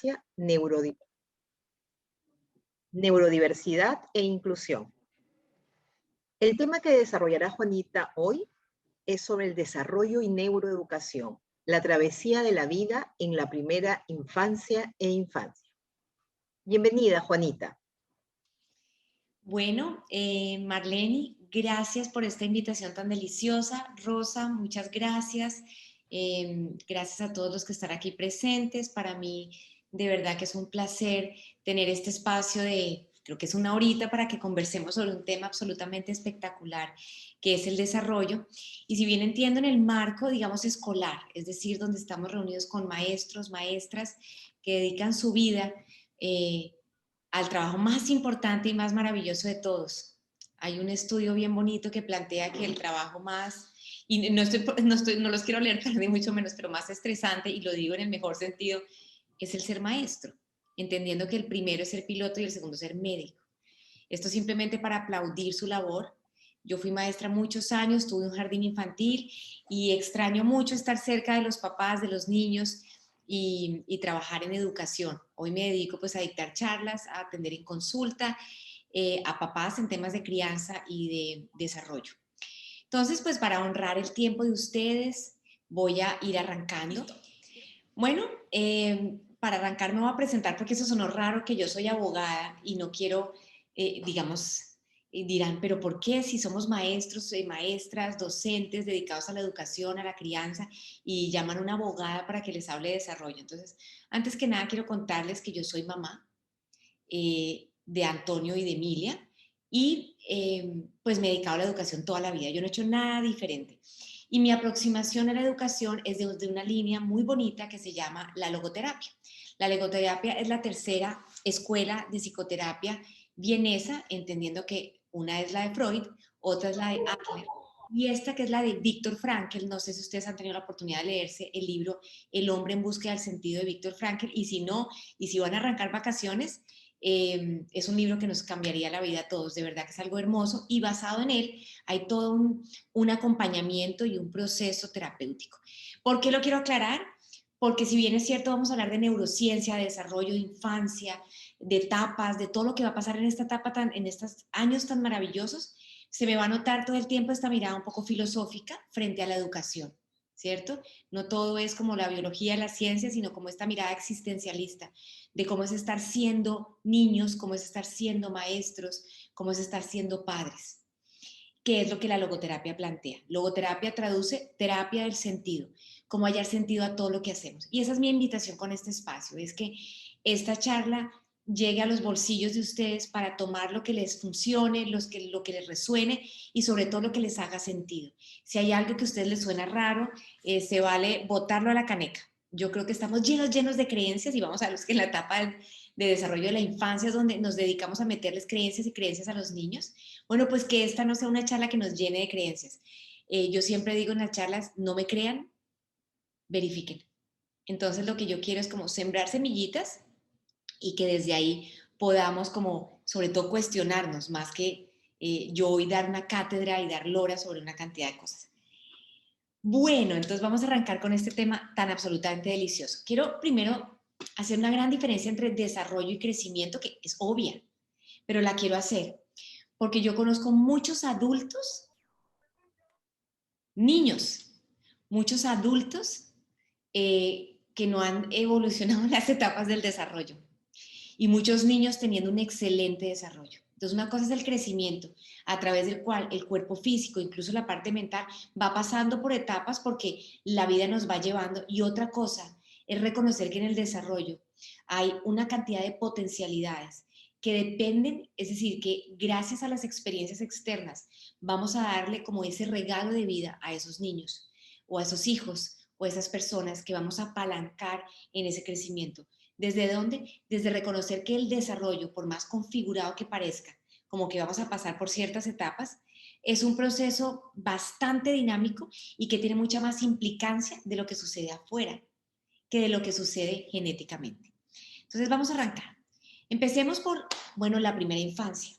infancia, neurodiversidad e inclusión. El tema que desarrollará Juanita hoy es sobre el desarrollo y neuroeducación, la travesía de la vida en la primera infancia e infancia. Bienvenida, Juanita. Bueno, Marlene, gracias por esta invitación tan deliciosa. Rosa, muchas gracias. Gracias a todos los que están aquí presentes. Para mí, de verdad que es un placer tener este espacio de, creo que es una horita para que conversemos sobre un tema absolutamente espectacular, que es el desarrollo. Y si bien entiendo en el marco, digamos, escolar, es decir, donde estamos reunidos con maestros, maestras que dedican su vida al trabajo más importante y más maravilloso de todos. Hay un estudio bien bonito que plantea que el trabajo más, y no los quiero leer ni mucho menos, pero más estresante, y lo digo en el mejor sentido, es el ser maestro, entendiendo que el primero es ser piloto y el segundo ser médico. Esto simplemente para aplaudir su labor. Yo fui maestra muchos años, tuve un jardín infantil y extraño mucho estar cerca de los papás, de los niños, y trabajar en educación. Hoy me dedico pues a dictar charlas, a atender en consulta a papás en temas de crianza y de desarrollo. Entonces, pues para honrar el tiempo de ustedes, voy a ir arrancando. Bueno, para arrancar me voy a presentar porque eso sonó raro, que yo soy abogada y no quiero, digamos, dirán, pero ¿por qué si somos maestros, maestras, docentes dedicados a la educación, a la crianza y llaman a una abogada para que les hable de desarrollo? Entonces, antes que nada quiero contarles que yo soy mamá de Antonio y de Emilia y pues me he dedicado a la educación toda la vida. Yo no he hecho nada diferente. Y mi aproximación a la educación es de una línea muy bonita que se llama la logoterapia. La logoterapia es la tercera escuela de psicoterapia vienesa, entendiendo que una es la de Freud, otra es la de Adler, y esta que es la de Viktor Frankl. No sé si ustedes han tenido la oportunidad de leerse el libro El hombre en búsqueda del sentido de Viktor Frankl, y si no, y si van a arrancar vacaciones, es un libro que nos cambiaría la vida a todos, de verdad que es algo hermoso, y basado en él hay todo un acompañamiento y un proceso terapéutico. ¿Por qué lo quiero aclarar? Porque si bien es cierto, vamos a hablar de neurociencia, de desarrollo de infancia, de etapas, de todo lo que va a pasar en esta etapa, en estos años tan maravillosos, se me va a notar todo el tiempo esta mirada un poco filosófica frente a la educación, ¿cierto? No todo es como la biología, la ciencia, sino como esta mirada existencialista de cómo es estar siendo niños, cómo es estar siendo maestros, cómo es estar siendo padres. ¿Qué es lo que la logoterapia plantea? Logoterapia traduce terapia del sentido, cómo hallar sentido a todo lo que hacemos. Y esa es mi invitación con este espacio, es que esta charla llegue a los bolsillos de ustedes para tomar lo que les funcione, lo que les resuene y sobre todo lo que les haga sentido. Si hay algo que a ustedes les suena raro, se vale botarlo a la caneca. Yo creo que estamos llenos de creencias y vamos a ver que en la etapa de desarrollo de la infancia es donde nos dedicamos a meterles creencias y creencias a los niños. Bueno, pues que esta no sea una charla que nos llene de creencias. Yo siempre digo en las charlas, no me crean, verifiquen. Entonces lo que yo quiero es como sembrar semillitas y que desde ahí podamos como, sobre todo, cuestionarnos más que yo hoy dar una cátedra y dar lora sobre una cantidad de cosas. Bueno, entonces vamos a arrancar con este tema tan absolutamente delicioso. Quiero primero hacer una gran diferencia entre desarrollo y crecimiento, que es obvia, pero la quiero hacer porque yo conozco muchos adultos, niños, muchos adultos que no han evolucionado en las etapas del desarrollo y muchos niños teniendo un excelente desarrollo. Entonces, una cosa es el crecimiento, a través del cual el cuerpo físico, incluso la parte mental, va pasando por etapas porque la vida nos va llevando. Y otra cosa es reconocer que en el desarrollo hay una cantidad de potencialidades que dependen, es decir, que gracias a las experiencias externas vamos a darle como ese regalo de vida a esos niños o a esos hijos o a esas personas que vamos a apalancar en ese crecimiento. ¿Desde dónde? Desde reconocer que el desarrollo, por más configurado que parezca, como que vamos a pasar por ciertas etapas, es un proceso bastante dinámico y que tiene mucha más implicancia de lo que sucede afuera que de lo que sucede genéticamente. Entonces vamos a arrancar. Empecemos por, bueno, la primera infancia,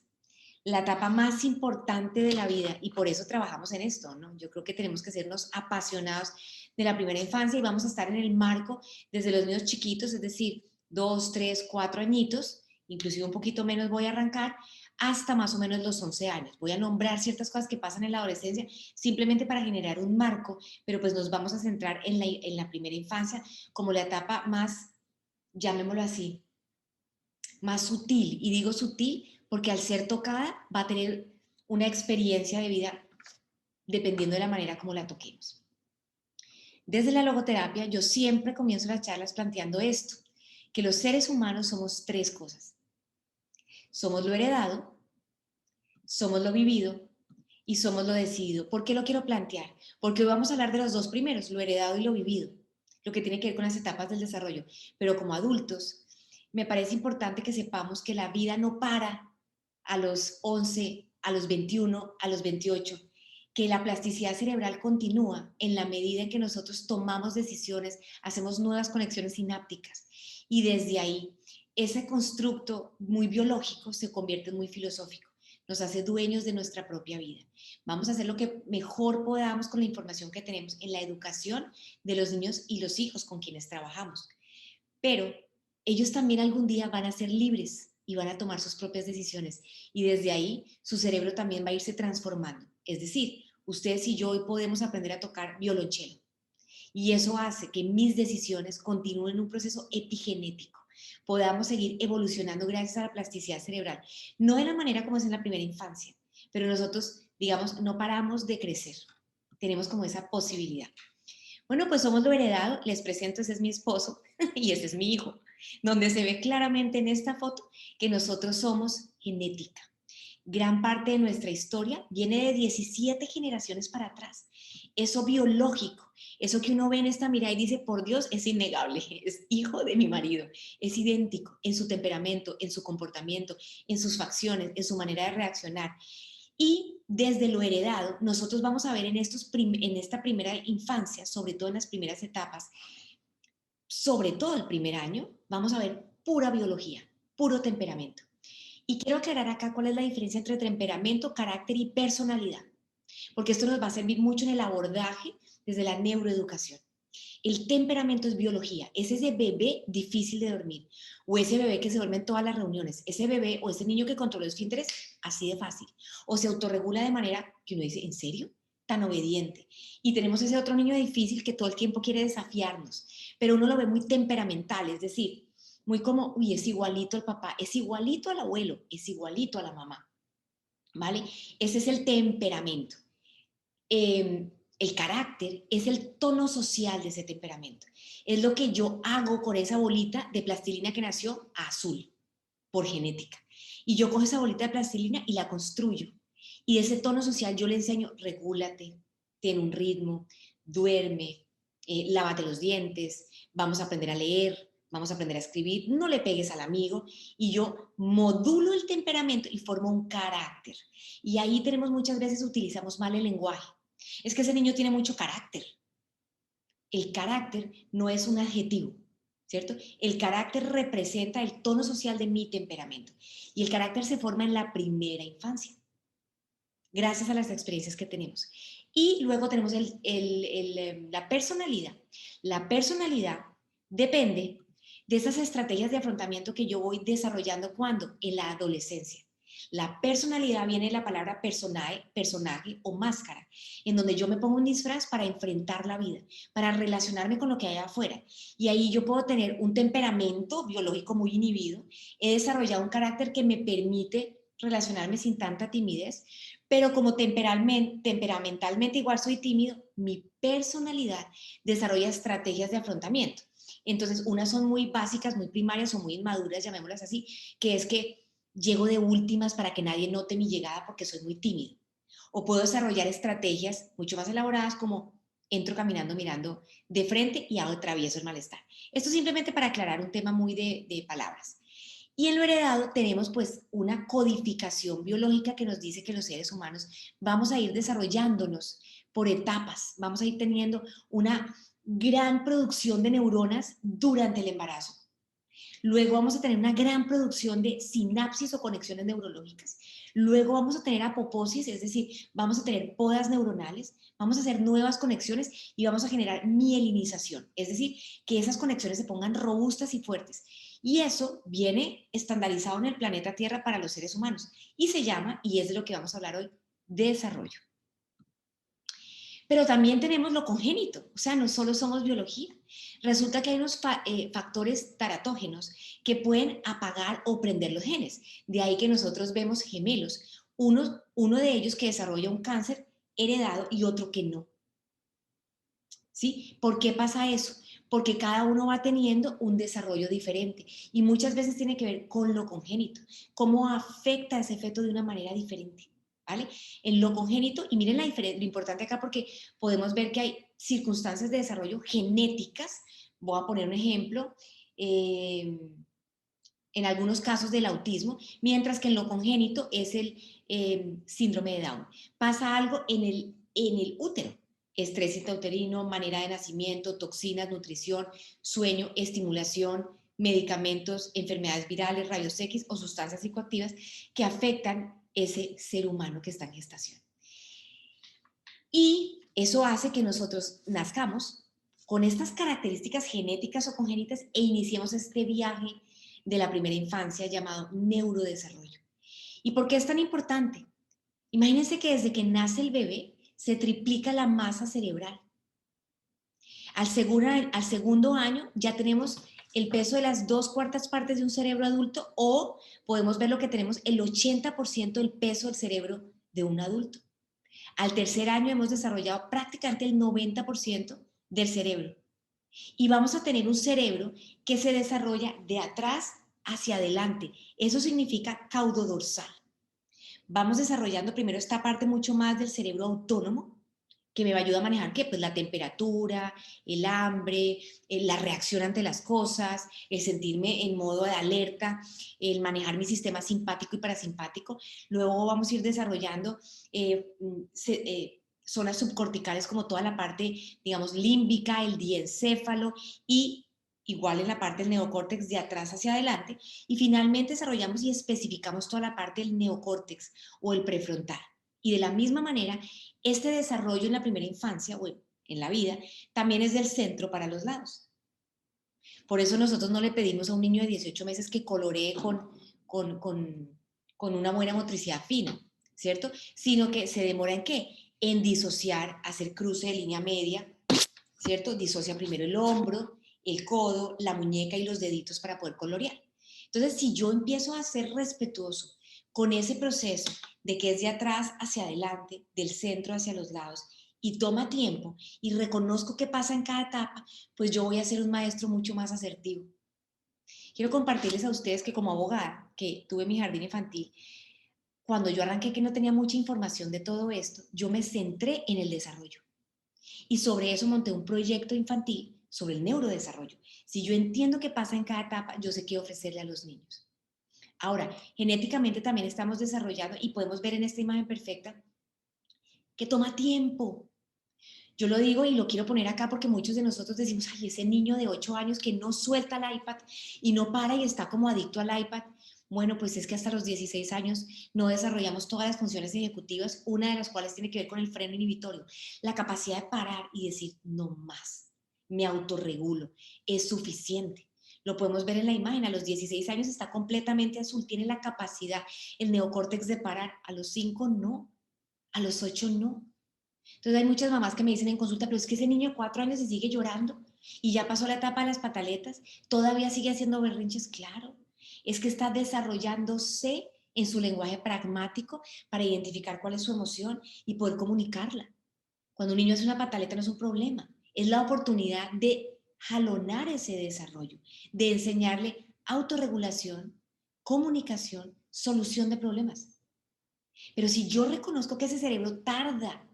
la etapa más importante de la vida, y por eso trabajamos en esto, ¿no? Yo creo que tenemos que sernos apasionados de la primera infancia y vamos a estar en el marco desde los niños chiquitos, es decir, 2, 3, 4 añitos, inclusive un poquito menos voy a arrancar, hasta más o menos los 11 años. Voy a nombrar ciertas cosas que pasan en la adolescencia simplemente para generar un marco, pero pues nos vamos a centrar en la primera infancia como la etapa más, llamémoslo así, más sutil. Y digo sutil porque al ser tocada va a tener una experiencia de vida dependiendo de la manera como la toquemos. Desde la logoterapia yo siempre comienzo las charlas planteando esto, que los seres humanos somos tres cosas. Somos lo heredado, somos lo vivido y somos lo decidido. ¿Por qué lo quiero plantear? Porque hoy vamos a hablar de los dos primeros, lo heredado y lo vivido, lo que tiene que ver con las etapas del desarrollo. Pero como adultos, me parece importante que sepamos que la vida no para a los 11, a los 21, a los 28, que la plasticidad cerebral continúa en la medida en que nosotros tomamos decisiones, hacemos nuevas conexiones sinápticas y desde ahí ese constructo muy biológico se convierte en muy filosófico, nos hace dueños de nuestra propia vida. Vamos a hacer lo que mejor podamos con la información que tenemos en la educación de los niños y los hijos con quienes trabajamos. Pero ellos también algún día van a ser libres y van a tomar sus propias decisiones y desde ahí su cerebro también va a irse transformando. Es decir, ustedes y yo hoy podemos aprender a tocar violonchelo y eso hace que mis decisiones continúen un proceso epigenético, podamos seguir evolucionando gracias a la plasticidad cerebral, no de la manera como es en la primera infancia, pero nosotros, digamos, no paramos de crecer, tenemos como esa posibilidad. Bueno, pues somos lo heredado, les presento, ese es mi esposo y ese es mi hijo, donde se ve claramente en esta foto que nosotros somos genética. Gran parte de nuestra historia viene de 17 generaciones para atrás. Eso biológico, eso que uno ve en esta mirada y dice, por Dios, es innegable, es hijo de mi marido, es idéntico en su temperamento, en su comportamiento, en sus facciones, en su manera de reaccionar. Y desde lo heredado, nosotros vamos a ver en esta primera infancia, sobre todo en las primeras etapas, sobre todo el primer año, vamos a ver pura biología, puro temperamento. Y quiero aclarar acá cuál es la diferencia entre temperamento, carácter y personalidad, porque esto nos va a servir mucho en el abordaje desde la neuroeducación. El temperamento es biología, es ese bebé difícil de dormir, o ese bebé que se duerme en todas las reuniones, ese bebé o ese niño que controla los esfínteres así de fácil, o se autorregula de manera que uno dice, ¿en serio? Tan obediente. Y tenemos ese otro niño difícil que todo el tiempo quiere desafiarnos, pero uno lo ve muy temperamental, es decir, muy como, uy, es igualito al papá, es igualito al abuelo, es igualito a la mamá, ¿vale? Ese es el temperamento. El carácter es el tono social de ese temperamento. Es lo que yo hago con esa bolita de plastilina que nació azul, por genética. Y yo cojo esa bolita de plastilina y la construyo. Y de ese tono social yo le enseño, regúlate, ten un ritmo, duerme, lávate los dientes, vamos a aprender a leer, vamos a aprender a escribir, no le pegues al amigo. Y yo modulo el temperamento y formo un carácter. Y ahí tenemos muchas veces, utilizamos mal el lenguaje. Es que ese niño tiene mucho carácter. El carácter no es un adjetivo, ¿cierto? El carácter representa el tono social de mi temperamento. Y el carácter se forma en la primera infancia, gracias a las experiencias que tenemos. Y luego tenemos la personalidad. La personalidad depende de esas estrategias de afrontamiento que yo voy desarrollando cuando en la adolescencia. La personalidad viene de la palabra personaje o máscara, en donde yo me pongo un disfraz para enfrentar la vida, para relacionarme con lo que hay afuera. Y ahí yo puedo tener un temperamento biológico muy inhibido, he desarrollado un carácter que me permite relacionarme sin tanta timidez, pero como temperamentalmente igual soy tímido, mi personalidad desarrolla estrategias de afrontamiento. Entonces, unas son muy básicas, muy primarias o muy inmaduras, llamémoslas así, que es que llego de últimas para que nadie note mi llegada porque soy muy tímido. O puedo desarrollar estrategias mucho más elaboradas como entro caminando mirando de frente y hago travieso el malestar. Esto simplemente para aclarar un tema muy de palabras. Y en lo heredado tenemos pues una codificación biológica que nos dice que los seres humanos vamos a ir desarrollándonos por etapas, vamos a ir teniendo una gran producción de neuronas durante el embarazo. Luego vamos a tener una gran producción de sinapsis o conexiones neurológicas. Luego vamos a tener apoposis, es decir, vamos a tener podas neuronales, vamos a hacer nuevas conexiones y vamos a generar mielinización, es decir, que esas conexiones se pongan robustas y fuertes. Y eso viene estandarizado en el planeta Tierra para los seres humanos y se llama, y es de lo que vamos a hablar hoy, desarrollo. Pero también tenemos lo congénito, o sea, no solo somos biología. Resulta que hay unos factores taratógenos que pueden apagar o prender los genes. De ahí que nosotros vemos gemelos, uno de ellos que desarrolla un cáncer heredado y otro que no. ¿Sí? ¿Por qué pasa eso? Porque cada uno va teniendo un desarrollo diferente y muchas veces tiene que ver con lo congénito, cómo afecta ese feto de una manera diferente, ¿vale? En lo congénito, y miren lo importante acá porque podemos ver que hay circunstancias de desarrollo genéticas, voy a poner un ejemplo, en algunos casos del autismo, mientras que en lo congénito es el síndrome de Down. Pasa algo en el útero, estrés intrauterino, manera de nacimiento, toxinas, nutrición, sueño, estimulación, medicamentos, enfermedades virales, rayos X o sustancias psicoactivas que afectan ese ser humano que está en gestación. Y eso hace que nosotros nazcamos con estas características genéticas o congénitas e iniciemos este viaje de la primera infancia llamado neurodesarrollo. ¿Y por qué es tan importante? Imagínense que desde que nace el bebé se triplica la masa cerebral. Al segundo año ya tenemos el peso de las 2/4 partes de un cerebro adulto o podemos ver lo que tenemos el 80% del peso del cerebro de un adulto. Al tercer año hemos desarrollado prácticamente el 90% del cerebro. Y vamos a tener un cerebro que se desarrolla de atrás hacia adelante. Eso significa caudodorsal. Vamos desarrollando primero esta parte mucho más del cerebro autónomo, que me va a ayudar a manejar ¿qué? Pues la temperatura, el hambre, la reacción ante las cosas, el sentirme en modo de alerta, el manejar mi sistema simpático y parasimpático. Luego vamos a ir desarrollando zonas subcorticales como toda la parte, digamos, límbica, el diencéfalo y igual en la parte del neocórtex de atrás hacia adelante. Y finalmente desarrollamos y especificamos toda la parte del neocórtex o el prefrontal. Y de la misma manera, este desarrollo en la primera infancia o en la vida también es del centro para los lados. Por eso nosotros no le pedimos a un niño de 18 meses que coloree con una buena motricidad fina, ¿cierto? Sino que se demora en qué? En disociar, hacer cruce de línea media, ¿cierto? Disocia primero el hombro, el codo, la muñeca y los deditos para poder colorear. Entonces, si yo empiezo a ser respetuoso con ese proceso de que es de atrás hacia adelante, del centro hacia los lados, y toma tiempo, y reconozco qué pasa en cada etapa, pues yo voy a ser un maestro mucho más asertivo. Quiero compartirles a ustedes que como abogada, que tuve mi jardín infantil, cuando yo arranqué que no tenía mucha información de todo esto, yo me centré en el desarrollo. Y sobre eso monté un proyecto infantil sobre el neurodesarrollo. Si yo entiendo qué pasa en cada etapa, yo sé qué ofrecerle a los niños. Ahora, genéticamente también estamos desarrollando y podemos ver en esta imagen perfecta que toma tiempo. Yo lo digo y lo quiero poner acá porque muchos de nosotros decimos, ay, ese niño de 8 años que no suelta el iPad y no para y está como adicto al iPad. Bueno, pues es que hasta los 16 años no desarrollamos todas las funciones ejecutivas, una de las cuales tiene que ver con el freno inhibitorio, la capacidad de parar y decir, no más, me autorregulo, es suficiente. Lo podemos ver en la imagen, a los 16 años está completamente azul, tiene la capacidad, el neocórtex de parar, a los 5 no, a los 8 no. Entonces hay muchas mamás que me dicen en consulta, pero es que ese niño de 4 años se sigue llorando y ya pasó la etapa de las pataletas, todavía sigue haciendo berrinches, claro. Es que está desarrollándose en su lenguaje pragmático para identificar cuál es su emoción y poder comunicarla. Cuando un niño hace una pataleta no es un problema, es la oportunidad de jalonar ese desarrollo, de enseñarle autorregulación, comunicación, solución de problemas. Pero si yo reconozco que ese cerebro tarda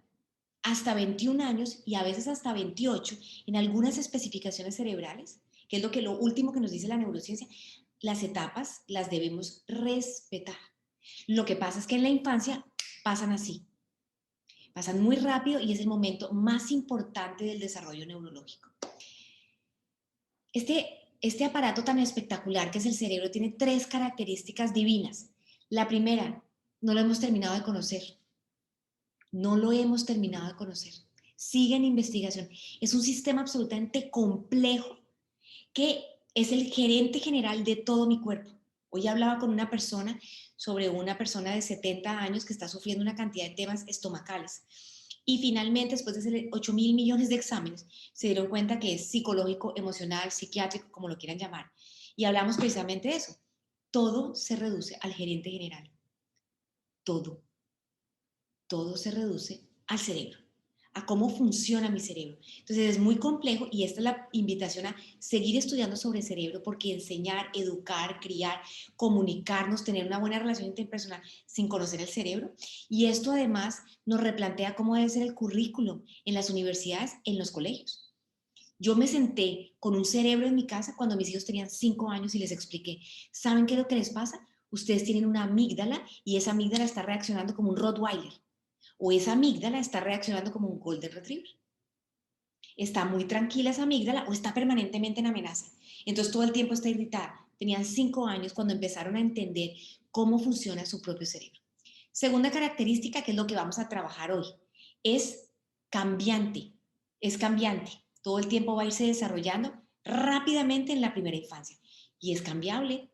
hasta 21 años y a veces hasta 28 en algunas especificaciones cerebrales, que es lo último que nos dice la neurociencia, las etapas las debemos respetar. Lo que pasa es que en la infancia pasan así, pasan muy rápido y es el momento más importante del desarrollo neurológico. Este aparato tan espectacular que es el cerebro tiene 3 características divinas. La primera, no lo hemos terminado de conocer. No lo hemos terminado de conocer. Sigue en investigación. Es un sistema absolutamente complejo que es el gerente general de todo mi cuerpo. Hoy hablaba con una persona sobre una persona de 70 años que está sufriendo una cantidad de temas estomacales. Y finalmente, después de hacer 8.000 millones de exámenes, se dieron cuenta que es psicológico, emocional, psiquiátrico, como lo quieran llamar. Y hablamos precisamente de eso. Todo se reduce al gerente general. Todo. Todo se reduce al cerebro, a cómo funciona mi cerebro. Entonces es muy complejo y esta es la invitación a seguir estudiando sobre el cerebro porque enseñar, educar, criar, comunicarnos, tener una buena relación interpersonal sin conocer el cerebro. Y esto además nos replantea cómo debe ser el currículo en las universidades, en los colegios. Yo me senté con un cerebro en mi casa cuando mis hijos tenían 5 años y les expliqué, ¿saben qué es lo que les pasa? Ustedes tienen una amígdala y esa amígdala está reaccionando como un Rottweiler o esa amígdala está reaccionando como un Golden Retriever. Está muy tranquila esa amígdala o está permanentemente en amenaza. Entonces todo el tiempo está irritada. Tenían 5 años cuando empezaron a entender cómo funciona su propio cerebro. Segunda característica, que es lo que vamos a trabajar hoy, es cambiante. Es cambiante. Todo el tiempo va a irse desarrollando rápidamente en la primera infancia. Y es cambiable.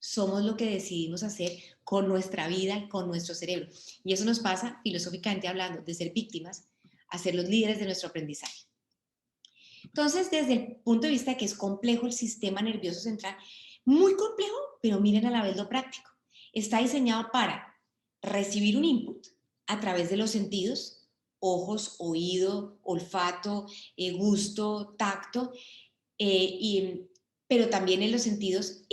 Somos lo que decidimos hacer con nuestra vida, con nuestro cerebro. Y eso nos pasa, filosóficamente hablando, de ser víctimas a ser los líderes de nuestro aprendizaje. Entonces, desde el punto de vista de que es complejo el sistema nervioso central, muy complejo, pero miren a la vez lo práctico. Está diseñado para recibir un input a través de los sentidos, ojos, oído, olfato, gusto, tacto, pero también en los sentidos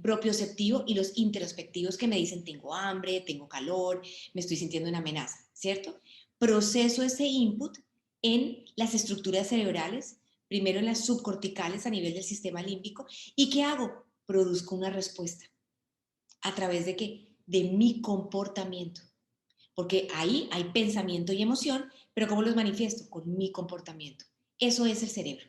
propioceptivo y los introspectivos que me dicen tengo hambre, tengo calor, me estoy sintiendo una amenaza, ¿cierto? Proceso ese input en las estructuras cerebrales, primero en las subcorticales a nivel del sistema límbico, ¿y qué hago? Produzco una respuesta. ¿A través de qué? De mi comportamiento. Porque ahí hay pensamiento y emoción, pero ¿cómo los manifiesto? Con mi comportamiento. Eso es el cerebro.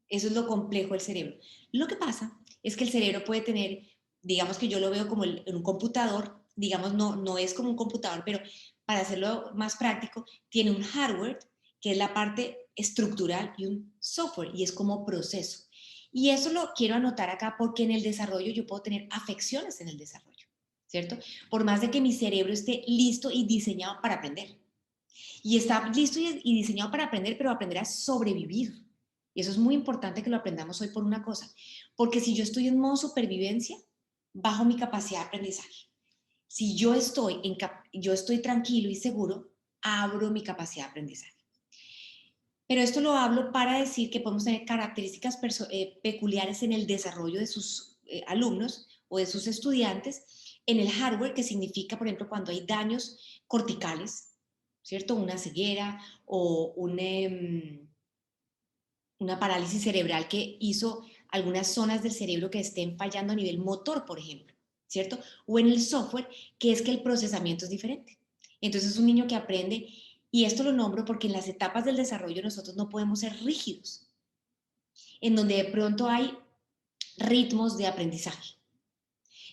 Eso es lo complejo del cerebro. Lo que pasa es que el cerebro puede tener, digamos que yo lo veo como en un computador, digamos no es como un computador, pero para hacerlo más práctico, tiene un hardware, que es la parte estructural, y un software, y es como proceso. Y eso lo quiero anotar acá porque en el desarrollo yo puedo tener afecciones en el desarrollo, ¿cierto? Por más de que mi cerebro esté listo y diseñado para aprender. Y está listo y diseñado para aprender, pero aprender a sobrevivir. Y eso es muy importante que lo aprendamos hoy por una cosa, porque si yo estoy en modo supervivencia, bajo mi capacidad de aprendizaje. Si yo estoy tranquilo y seguro, abro mi capacidad de aprendizaje. Pero esto lo hablo para decir que podemos tener características peculiares en el desarrollo de sus alumnos o de sus estudiantes en el hardware, que significa, por ejemplo, cuando hay daños corticales, ¿cierto? Una ceguera o una parálisis cerebral que hizo algunas zonas del cerebro que estén fallando a nivel motor, por ejemplo, ¿cierto? O en el software, que es que el procesamiento es diferente. Entonces es un niño que aprende, y esto lo nombro porque en las etapas del desarrollo nosotros no podemos ser rígidos, en donde de pronto hay ritmos de aprendizaje,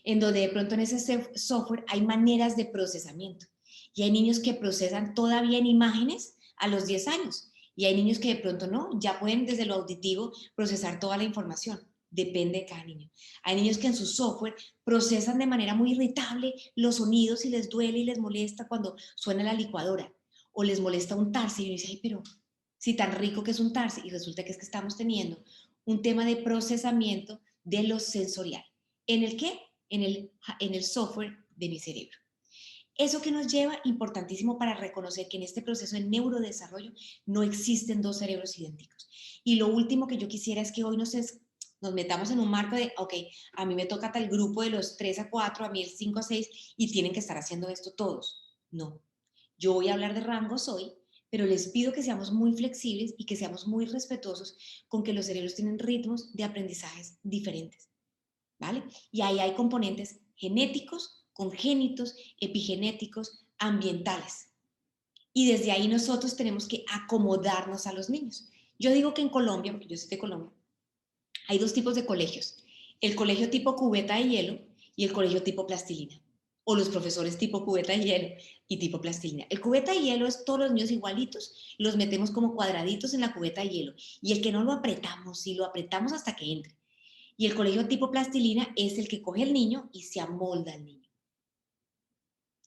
en donde de pronto en ese software hay maneras de procesamiento. Y hay niños que procesan todavía en imágenes a los 10 años. Y hay niños que de pronto no, ya pueden desde lo auditivo procesar toda la información. Depende de cada niño. Hay niños que en su software procesan de manera muy irritable los sonidos y les duele y les molesta cuando suena la licuadora. O les molesta un tarsi y uno dice, ay, pero si tan rico que es un tarsi. Y resulta que es que estamos teniendo un tema de procesamiento de lo sensorial. ¿En el qué? En el software de mi cerebro. Eso que nos lleva, importantísimo para reconocer que en este proceso de neurodesarrollo no existen dos cerebros idénticos. Y lo último que yo quisiera es que hoy nos metamos en un marco de, ok, a mí me toca tal grupo de los 3 a 4, a mí el 5 a 6, y tienen que estar haciendo esto todos. No, yo voy a hablar de rangos hoy, pero les pido que seamos muy flexibles y que seamos muy respetuosos con que los cerebros tienen ritmos de aprendizajes diferentes. ¿Vale? Y ahí hay componentes genéticos, congénitos, epigenéticos, ambientales. Y desde ahí nosotros tenemos que acomodarnos a los niños. Yo digo que en Colombia, porque yo soy de Colombia, hay dos tipos de colegios. El colegio tipo cubeta de hielo y el colegio tipo plastilina. O los profesores tipo cubeta de hielo y tipo plastilina. El cubeta de hielo es todos los niños igualitos, los metemos como cuadraditos en la cubeta de hielo. Y el que no lo apretamos, y lo apretamos hasta que entre. Y el colegio tipo plastilina es el que coge al niño y se amolda al niño.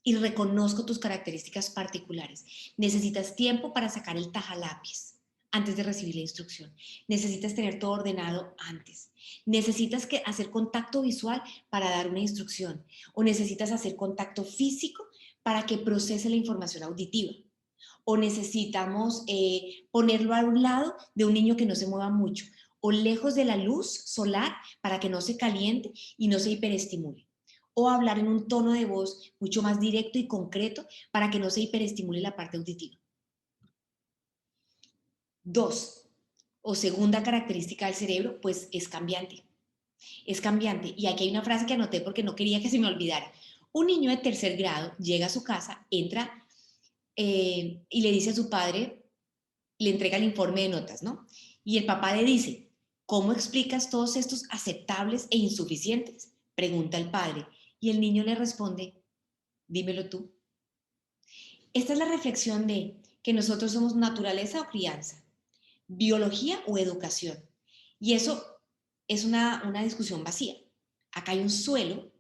Y reconozco tus características particulares. Necesitas tiempo para sacar el tajalápiz antes de recibir la instrucción. Necesitas tener todo ordenado antes. Necesitas hacer contacto visual para dar una instrucción. O necesitas hacer contacto físico para que procese la información auditiva. O necesitamos ponerlo a un lado de un niño que no se mueva mucho. O lejos de la luz solar para que no se caliente y no se hiperestimule. O hablar en un tono de voz mucho más directo y concreto para que no se hiperestimule la parte auditiva. 2, o segunda característica del cerebro, pues es cambiante. Es cambiante. Y aquí hay una frase que anoté porque no quería que se me olvidara. Un niño de tercer grado llega a su casa, entra y le dice a su padre, le entrega el informe de notas, ¿no? Y el papá le dice, ¿cómo explicas todos estos aceptables e insuficientes? Pregunta el padre. Y el niño le responde, dímelo tú. Esta es la reflexión de que nosotros somos naturaleza o crianza, biología o educación. Y eso es una discusión vacía. Acá hay un suelo,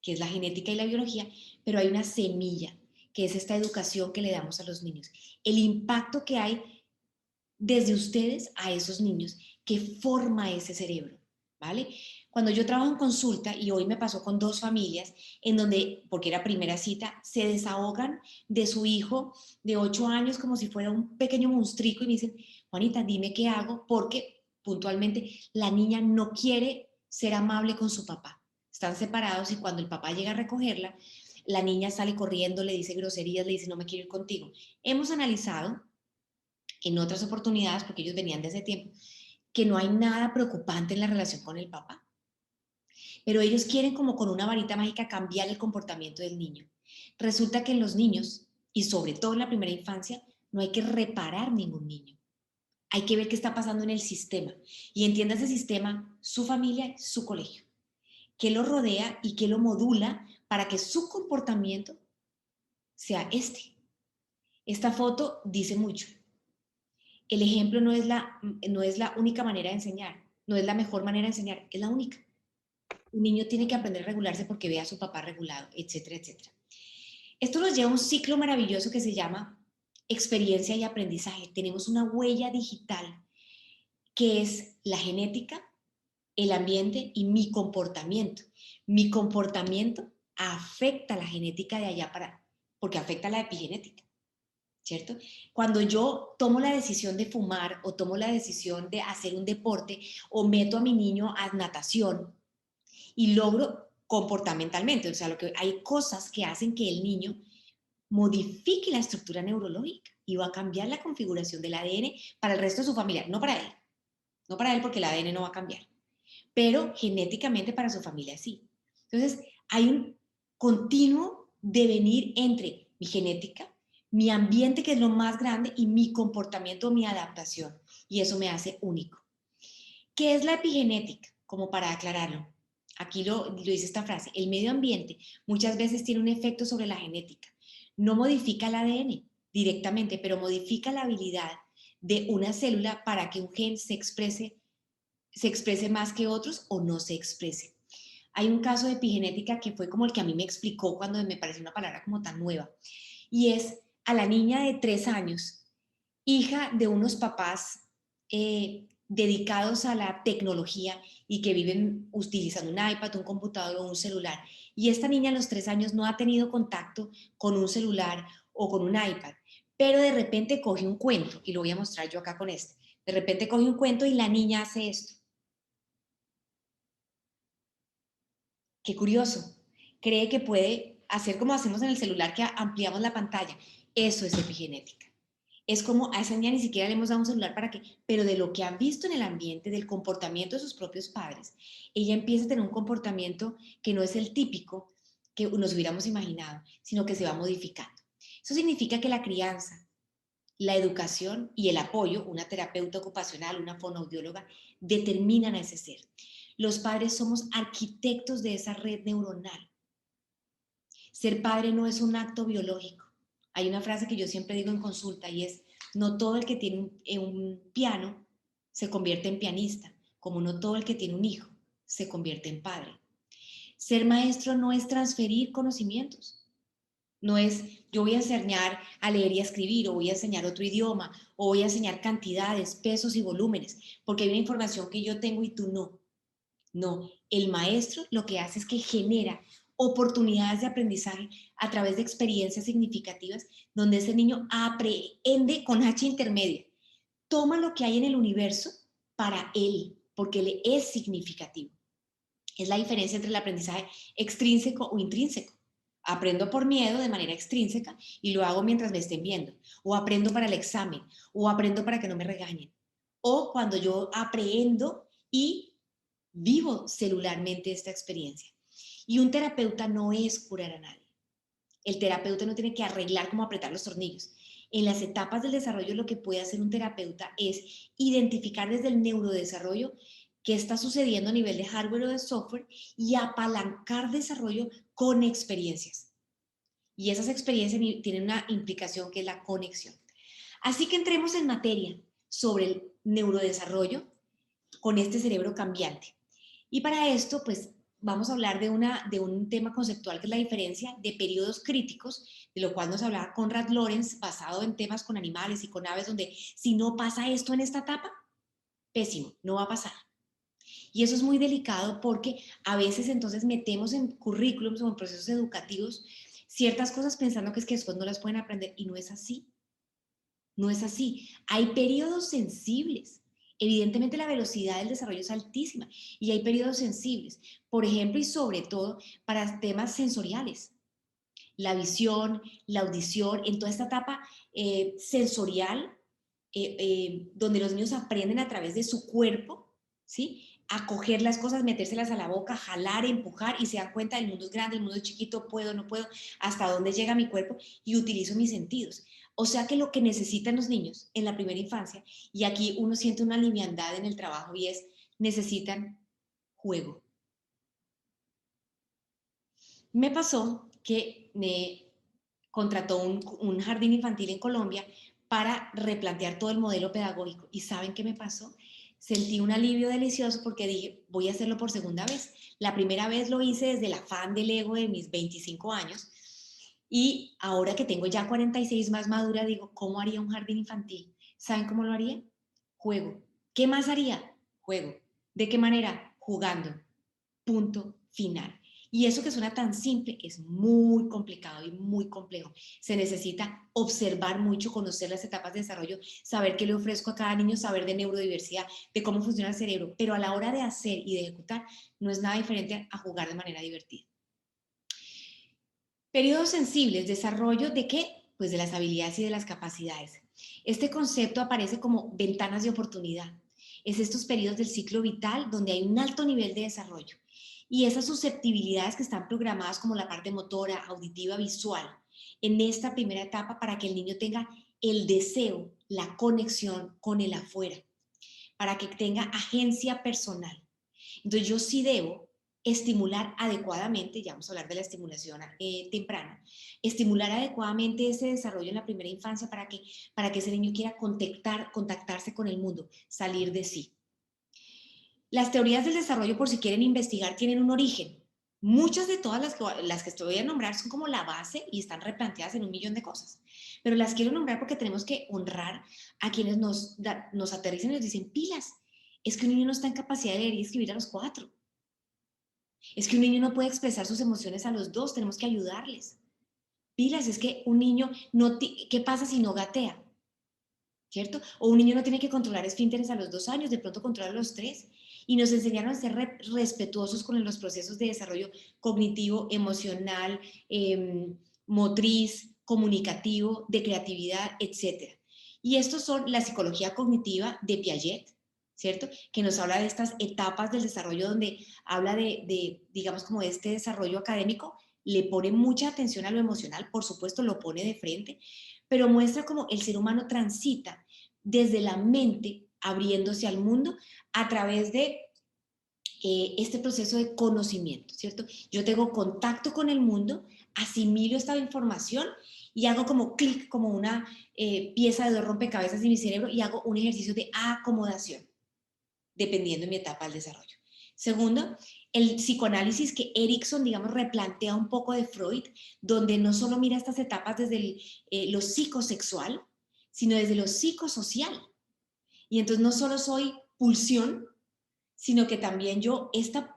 que es la genética y la biología, pero hay una semilla, que es esta educación que le damos a los niños. El impacto que hay desde ustedes a esos niños que forma ese cerebro, ¿vale? Cuando yo trabajo en consulta, y hoy me pasó con 2 familias, en donde, porque era primera cita, se desahogan de su hijo de 8 años como si fuera un pequeño monstruico y me dicen, Juanita, dime qué hago, porque puntualmente la niña no quiere ser amable con su papá. Están separados y cuando el papá llega a recogerla, la niña sale corriendo, le dice groserías, le dice, no me quiero ir contigo. Hemos analizado en otras oportunidades, porque ellos venían de ese tiempo, que no hay nada preocupante en la relación con el papá. Pero ellos quieren como con una varita mágica cambiar el comportamiento del niño. Resulta que en los niños, y sobre todo en la primera infancia, no hay que reparar ningún niño. Hay que ver qué está pasando en el sistema. Y entienda ese sistema, su familia, su colegio. Qué lo rodea y qué lo modula para que su comportamiento sea este. Esta foto dice mucho. El ejemplo no es la única manera de enseñar, no es la mejor manera de enseñar, es la única. Un niño tiene que aprender a regularse porque ve a su papá regulado, etcétera, etcétera. Esto nos lleva a un ciclo maravilloso que se llama experiencia y aprendizaje. Tenemos una huella digital que es la genética, el ambiente y mi comportamiento. Mi comportamiento afecta la genética de allá porque afecta la epigenética. ¿Cierto? Cuando yo tomo la decisión de fumar o tomo la decisión de hacer un deporte o meto a mi niño a natación y logro comportamentalmente, o sea, hay cosas que hacen que el niño modifique la estructura neurológica y va a cambiar la configuración del ADN para el resto de su familia, no para él porque el ADN no va a cambiar, pero genéticamente para su familia sí. Entonces, hay un continuo devenir entre mi genética, mi ambiente, que es lo más grande, y mi comportamiento, mi adaptación. Y eso me hace único. ¿Qué es la epigenética? Como para aclararlo. Aquí lo dice esta frase. El medio ambiente muchas veces tiene un efecto sobre la genética. No modifica el ADN directamente, pero modifica la habilidad de una célula para que un gen se exprese más que otros o no se exprese. Hay un caso de epigenética que fue como el que a mí me explicó cuando me pareció una palabra como tan nueva, y es a la niña de 3 años, hija de unos papás dedicados a la tecnología y que viven utilizando un iPad, un computador o un celular. Y esta niña a los 3 años no ha tenido contacto con un celular o con un iPad, pero de repente coge un cuento, y lo voy a mostrar yo acá con este. De repente coge un cuento y la niña hace esto. Qué curioso. Cree que puede hacer como hacemos en el celular, que ampliamos la pantalla. Eso es epigenética. Es como a esa niña ni siquiera le hemos dado un celular para que, pero de lo que ha visto en el ambiente, del comportamiento de sus propios padres, ella empieza a tener un comportamiento que no es el típico que nos hubiéramos imaginado, sino que se va modificando. Eso significa que la crianza, la educación y el apoyo, una terapeuta ocupacional, una fonoaudióloga, determinan a ese ser. Los padres somos arquitectos de esa red neuronal. Ser padre no es un acto biológico. Hay una frase que yo siempre digo en consulta y es, no todo el que tiene un piano se convierte en pianista, como no todo el que tiene un hijo se convierte en padre. Ser maestro no es transferir conocimientos. No es, yo voy a enseñar a leer y a escribir, o voy a enseñar otro idioma, o voy a enseñar cantidades, pesos y volúmenes, porque hay una información que yo tengo y tú no. No, el maestro lo que hace es que genera oportunidades de aprendizaje a través de experiencias significativas donde ese niño aprende con H intermedia. Toma lo que hay en el universo para él, porque él es significativo. Es la diferencia entre el aprendizaje extrínseco o intrínseco. Aprendo por miedo de manera extrínseca y lo hago mientras me estén viendo. O aprendo para el examen, o aprendo para que no me regañen. O cuando yo aprendo y vivo celularmente esta experiencia. Y un terapeuta no es curar a nadie. El terapeuta no tiene que arreglar como apretar los tornillos. En las etapas del desarrollo lo que puede hacer un terapeuta es identificar desde el neurodesarrollo qué está sucediendo a nivel de hardware o de software y apalancar desarrollo con experiencias. Y esas experiencias tienen una implicación que es la conexión. Así que entremos en materia sobre el neurodesarrollo con este cerebro cambiante. Y para esto, pues vamos a hablar de un tema conceptual que es la diferencia de periodos críticos, de lo cual nos hablaba Konrad Lorenz, basado en temas con animales y con aves, donde si no pasa esto en esta etapa, pésimo, no va a pasar. Y eso es muy delicado porque a veces entonces metemos en currículums o en procesos educativos ciertas cosas pensando que es que después no las pueden aprender y no es así. No es así. Hay periodos sensibles. Evidentemente la velocidad del desarrollo es altísima y hay periodos sensibles, por ejemplo y sobre todo para temas sensoriales, la visión, la audición, en toda esta etapa sensorial, donde los niños aprenden a través de su cuerpo, ¿sí? A coger las cosas, metérselas a la boca, jalar, empujar y se dan cuenta el mundo es grande, el mundo es chiquito, puedo, no puedo, hasta dónde llega mi cuerpo y utilizo mis sentidos. O sea que lo que necesitan los niños en la primera infancia, y aquí uno siente una liviandad en el trabajo y es, necesitan juego. Me pasó que me contrató un jardín infantil en Colombia para replantear todo el modelo pedagógico. ¿Y saben qué me pasó? Sentí un alivio delicioso porque dije, voy a hacerlo por segunda vez. La primera vez lo hice desde el afán del ego de mis 25 años y ahora que tengo ya 46 más madura, digo, ¿cómo haría un jardín infantil? ¿Saben cómo lo haría? Juego. ¿Qué más haría? Juego. ¿De qué manera? Jugando. Punto final. Y eso que suena tan simple es muy complicado y muy complejo. Se necesita observar mucho, conocer las etapas de desarrollo, saber qué le ofrezco a cada niño, saber de neurodiversidad, de cómo funciona el cerebro, pero a la hora de hacer y de ejecutar no es nada diferente a jugar de manera divertida. Periodos sensibles, desarrollo de qué? Pues de las habilidades y de las capacidades. Este concepto aparece como ventanas de oportunidad. Es estos periodos del ciclo vital donde hay un alto nivel de desarrollo y esas susceptibilidades que están programadas como la parte motora, auditiva, visual, en esta primera etapa para que el niño tenga el deseo, la conexión con el afuera, para que tenga agencia personal. Entonces yo sí debo estimular adecuadamente, ya vamos a hablar de la estimulación temprana, estimular adecuadamente ese desarrollo en la primera infancia para que ese niño quiera contactarse con el mundo, salir de sí. Las teorías del desarrollo, por si quieren investigar, tienen un origen. Muchas de todas las que estoy a nombrar son como la base y están replanteadas en un millón de cosas. Pero las quiero nombrar porque tenemos que honrar a quienes nos aterrizan y nos dicen pilas. Es que un niño no está en capacidad de leer y escribir a los 4. Es que un niño no puede expresar sus emociones a los 2, tenemos que ayudarles. Pilas, es que un niño no, ¿qué pasa si no gatea? ¿Cierto? O un niño no tiene que controlar esfínteres a los 2 años, de pronto controla a los 3. Y nos enseñaron a ser respetuosos con los procesos de desarrollo cognitivo, emocional, motriz, comunicativo, de creatividad, etc. Y estos son la psicología cognitiva de Piaget, ¿cierto? Que nos habla de estas etapas del desarrollo donde habla digamos, como de este desarrollo académico, le pone mucha atención a lo emocional, por supuesto, lo pone de frente, pero muestra cómo el ser humano transita desde la mente, abriéndose al mundo, a través de este proceso de conocimiento, ¿cierto? Yo tengo contacto con el mundo, asimilo esta información y hago como clic, como una pieza de 2 rompecabezas en mi cerebro y hago un ejercicio de acomodación, dependiendo de mi etapa del desarrollo. Segundo, el psicoanálisis que Erikson, digamos, replantea un poco de Freud, donde no solo mira estas etapas desde lo psicosexual, sino desde lo psicosocial. Y entonces no solo soy pulsión, sino que también esta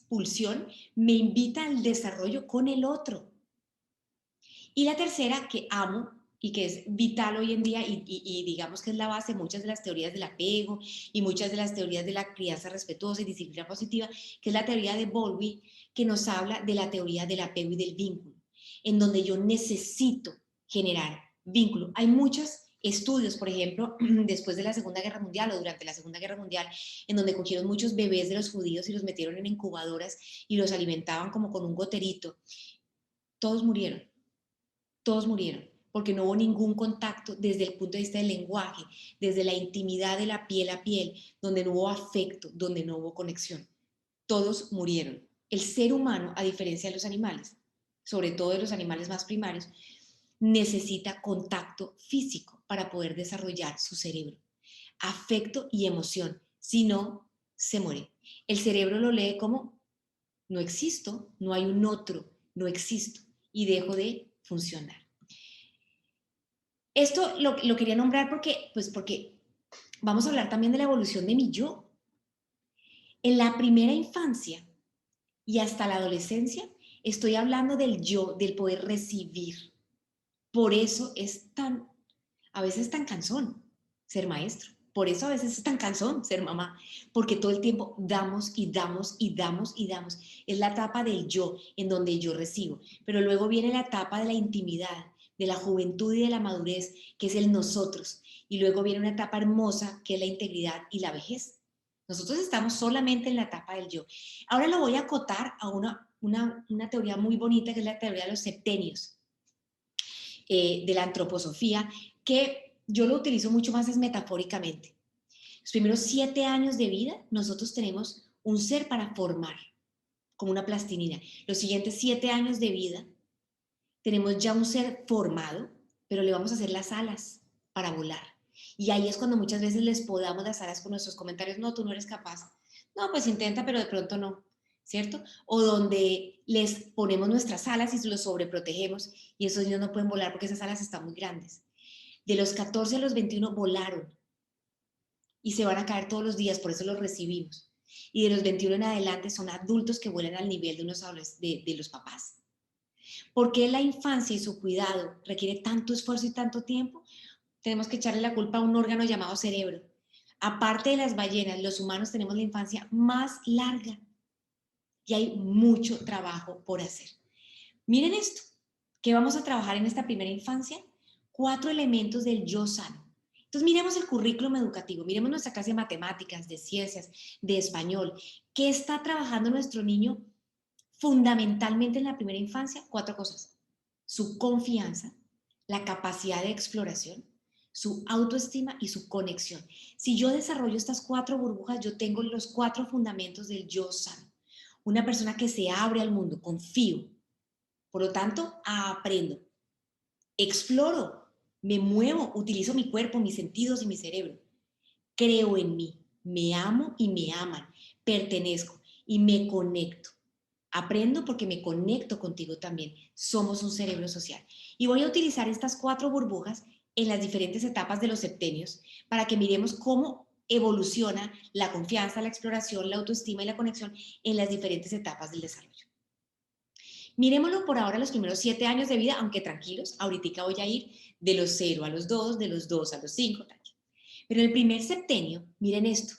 pulsión me invita al desarrollo con el otro. Y la tercera, que amo y que es vital hoy en día y digamos que es la base de muchas de las teorías del apego y muchas de las teorías de la crianza respetuosa y disciplina positiva, que es la teoría de Bowlby, que nos habla de la teoría del apego y del vínculo, en donde yo necesito generar vínculo. Hay muchos estudios, por ejemplo, después de la Segunda Guerra Mundial o durante la Segunda Guerra Mundial, en donde cogieron muchos bebés de los judíos y los metieron en incubadoras y los alimentaban como con un goterito. Todos murieron. Todos murieron, porque no hubo ningún contacto desde el punto de vista del lenguaje, desde la intimidad de la piel a piel, donde no hubo afecto, donde no hubo conexión. Todos murieron. El ser humano, a diferencia de los animales, sobre todo de los animales más primarios, necesita contacto físico para poder desarrollar su cerebro, afecto y emoción. Si no, se muere. El cerebro lo lee como no existo, no hay un otro, no existo y dejo de funcionar. Esto lo quería nombrar porque vamos a hablar también de la evolución de mi yo. En la primera infancia y hasta la adolescencia estoy hablando del yo, del poder recibir. Por eso es a veces tan cansón ser maestro. Por eso a veces es tan cansón ser mamá, porque todo el tiempo damos y damos y damos y damos. Es la etapa del yo, en donde yo recibo. Pero luego viene la etapa de la intimidad, de la juventud y de la madurez, que es el nosotros. Y luego viene una etapa hermosa, que es la integridad y la vejez. Nosotros estamos solamente en la etapa del yo. Ahora lo voy a acotar a una teoría muy bonita, que es la teoría de los septenios, de la antroposofía, que yo lo utilizo mucho más es metafóricamente. Los primeros 7 años de vida, nosotros tenemos un ser para formar, como una plastilina. Los siguientes 7 años de vida, tenemos ya un ser formado, pero le vamos a hacer las alas para volar. Y ahí es cuando muchas veces les podamos las alas con nuestros comentarios, no, tú no eres capaz. No, pues intenta, pero de pronto no, ¿cierto? O donde les ponemos nuestras alas y los sobreprotegemos y esos niños no pueden volar porque esas alas están muy grandes. De los 14 a los 21 volaron y se van a caer todos los días, por eso los recibimos. Y de los 21 en adelante son adultos que vuelan al nivel de, de los papás. ¿Por qué la infancia y su cuidado requiere tanto esfuerzo y tanto tiempo? Tenemos que echarle la culpa a un órgano llamado cerebro. Aparte de las ballenas, los humanos tenemos la infancia más larga y hay mucho trabajo por hacer. Miren esto, que vamos a trabajar en esta primera infancia, 4 elementos del yo sano. Entonces miremos el currículum educativo, miremos nuestra clase de matemáticas, de ciencias, de español. ¿Qué está trabajando nuestro niño fundamentalmente en la primera infancia? 4 cosas. Su confianza, la capacidad de exploración, su autoestima y su conexión. Si yo desarrollo estas 4 burbujas, yo tengo los 4 fundamentos del yo sano. Una persona que se abre al mundo, confío. Por lo tanto, aprendo, exploro, me muevo, utilizo mi cuerpo, mis sentidos y mi cerebro. Creo en mí, me amo y me aman, pertenezco y me conecto. Aprendo porque me conecto contigo también. Somos un cerebro social. Y voy a utilizar estas 4 burbujas en las diferentes etapas de los septenios para que miremos cómo evoluciona la confianza, la exploración, la autoestima y la conexión en las diferentes etapas del desarrollo. Miremoslo por ahora los primeros 7 años de vida, aunque tranquilos, ahorita voy a ir de los 0 a los 2, de los 2 a los 5, tranquilos. Pero en el primer septenio, miren esto,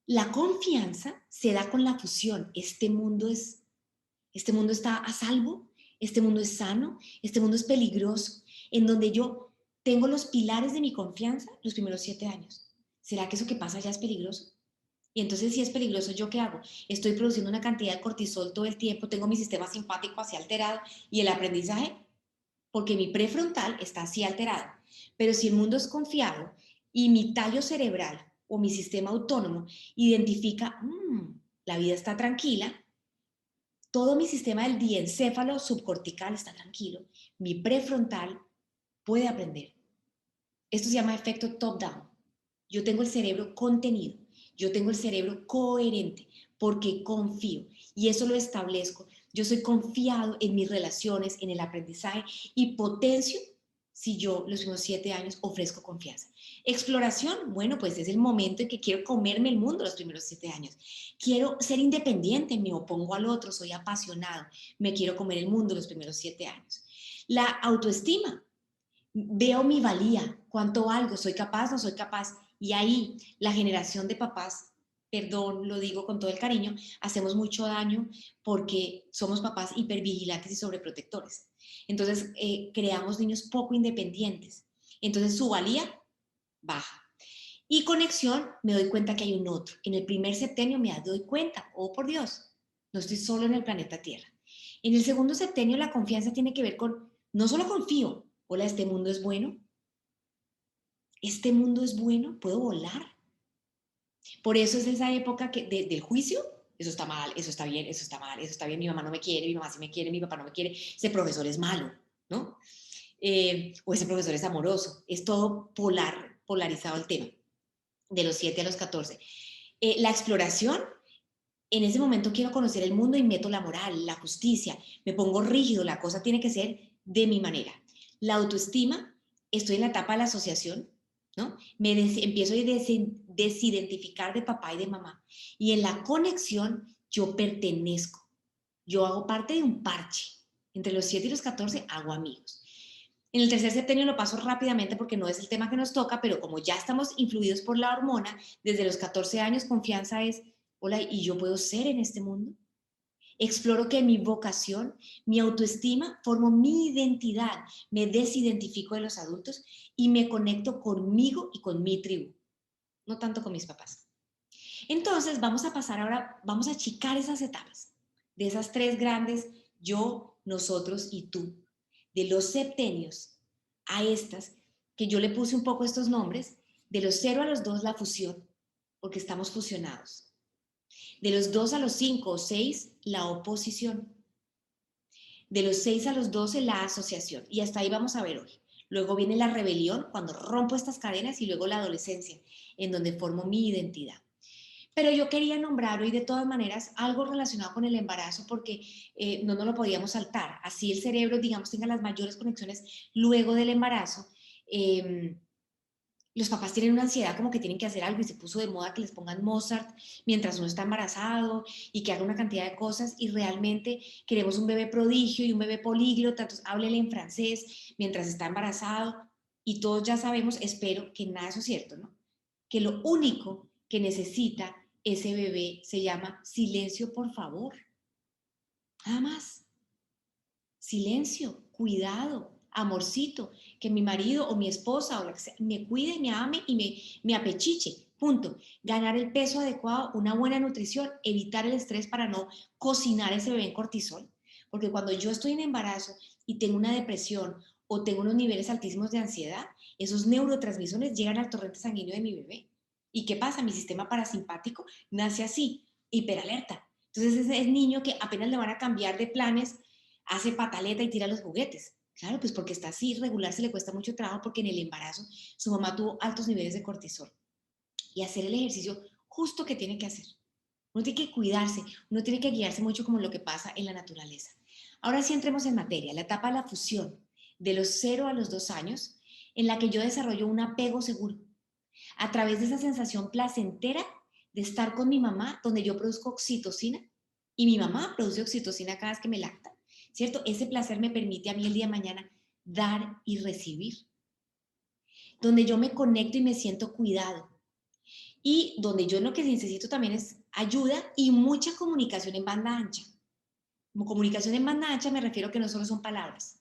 la confianza se da con la fusión. Este mundo está a salvo, este mundo es sano, este mundo es peligroso, en donde yo tengo los pilares de mi confianza los primeros 7 años. ¿Será que eso que pasa ya es peligroso? Y entonces, si es peligroso, ¿yo qué hago? Estoy produciendo una cantidad de cortisol todo el tiempo, tengo mi sistema simpático así alterado y el aprendizaje, porque mi prefrontal está así alterado. Pero si el mundo es confiado y mi tallo cerebral o mi sistema autónomo identifica, la vida está tranquila, todo mi sistema del diencéfalo subcortical está tranquilo, mi prefrontal puede aprender. Esto se llama efecto top-down. Yo tengo el cerebro contenido. Yo tengo el cerebro coherente porque confío y eso lo establezco. Yo soy confiado en mis relaciones, en el aprendizaje y potencio si yo los últimos 7 años ofrezco confianza. Exploración, bueno, pues es el momento en que quiero comerme el mundo los primeros 7 años. Quiero ser independiente, me opongo al otro, soy apasionado, me quiero comer el mundo los primeros 7 años. La autoestima, veo mi valía, cuánto valgo, soy capaz, no soy capaz. Y ahí la generación de papás, perdón, lo digo con todo el cariño, hacemos mucho daño porque somos papás hipervigilantes y sobreprotectores. Entonces, creamos niños poco independientes. Entonces, su valía baja. Y conexión, me doy cuenta que hay un otro. En el primer septenio me doy cuenta, oh por Dios, no estoy solo en el planeta Tierra. En el segundo septenio la confianza tiene que ver con, no solo confío, hola, este mundo es bueno, este mundo es bueno, puedo volar. Por eso es esa época del juicio, eso está mal, eso está bien, eso está mal, eso está bien, mi mamá no me quiere, mi mamá sí me quiere, mi papá no me quiere, ese profesor es malo, ¿no? O ese profesor es amoroso, es todo polarizado el tema, de los 7 a los 14. La exploración, en ese momento quiero conocer el mundo y meto la moral, la justicia, me pongo rígido, la cosa tiene que ser de mi manera. La autoestima, estoy en la etapa de la asociación, ¿no? Empiezo a desidentificar de papá y de mamá. Y en la conexión yo pertenezco, yo hago parte de un parche. Entre los 7 y los 14 hago amigos. En el tercer septenio lo paso rápidamente porque no es el tema que nos toca, pero como ya estamos influidos por la hormona, desde los 14 años confianza es, hola, ¿y yo puedo ser en este mundo? Exploro que mi vocación, mi autoestima, formo mi identidad, me desidentifico de los adultos y me conecto conmigo y con mi tribu, no tanto con mis papás. Entonces vamos a pasar ahora, vamos a achicar esas etapas, de esas 3 grandes, yo, nosotros y tú, de los septenios a estas, que yo le puse un poco estos nombres, de los 0 a los 2 la fusión, porque estamos fusionados. De los 2 a los 5 o 6 la oposición. De los 6 a los 12 la asociación. Y hasta ahí vamos a ver hoy. Luego viene la rebelión, cuando rompo estas cadenas, y luego la adolescencia, en donde formo mi identidad. Pero yo quería nombrar hoy de todas maneras algo relacionado con el embarazo porque no nos lo podíamos saltar. Así el cerebro, digamos, tenga las mayores conexiones luego del embarazo. Los papás tienen una ansiedad como que tienen que hacer algo y se puso de moda que les pongan Mozart mientras uno está embarazado y que haga una cantidad de cosas y realmente queremos un bebé prodigio y un bebé políglota, entonces háblele en francés mientras está embarazado y todos ya sabemos, espero que nada de eso es cierto, ¿no? Que lo único que necesita ese bebé se llama silencio, por favor. Nada más. Silencio, cuidado, amorcito, que mi marido o mi esposa o la que sea, me cuide, me ame y me apechiche. Punto. Ganar el peso adecuado, una buena nutrición, evitar el estrés para no cocinar ese bebé en cortisol. Porque cuando yo estoy en embarazo y tengo una depresión o tengo unos niveles altísimos de ansiedad, esos neurotransmisores llegan al torrente sanguíneo de mi bebé. ¿Y qué pasa? Mi sistema parasimpático nace así, hiperalerta. Entonces ese es niño que apenas le van a cambiar de planes, hace pataleta y tira los juguetes. Claro, pues porque está así, regularse le cuesta mucho trabajo porque en el embarazo su mamá tuvo altos niveles de cortisol. Y hacer el ejercicio justo que tiene que hacer. Uno tiene que cuidarse, uno tiene que guiarse mucho como lo que pasa en la naturaleza. Ahora sí entremos en materia, la etapa de la fusión, de los 0 a los 2 años, en la que yo desarrollo un apego seguro, a través de esa sensación placentera de estar con mi mamá, donde yo produzco oxitocina y mi mamá produce oxitocina cada vez que me lacta, ¿cierto? Ese placer me permite a mí el día de mañana dar y recibir, donde yo me conecto y me siento cuidado y donde yo lo que necesito también es ayuda y mucha comunicación en banda ancha. Como comunicación en banda ancha me refiero que no solo son palabras,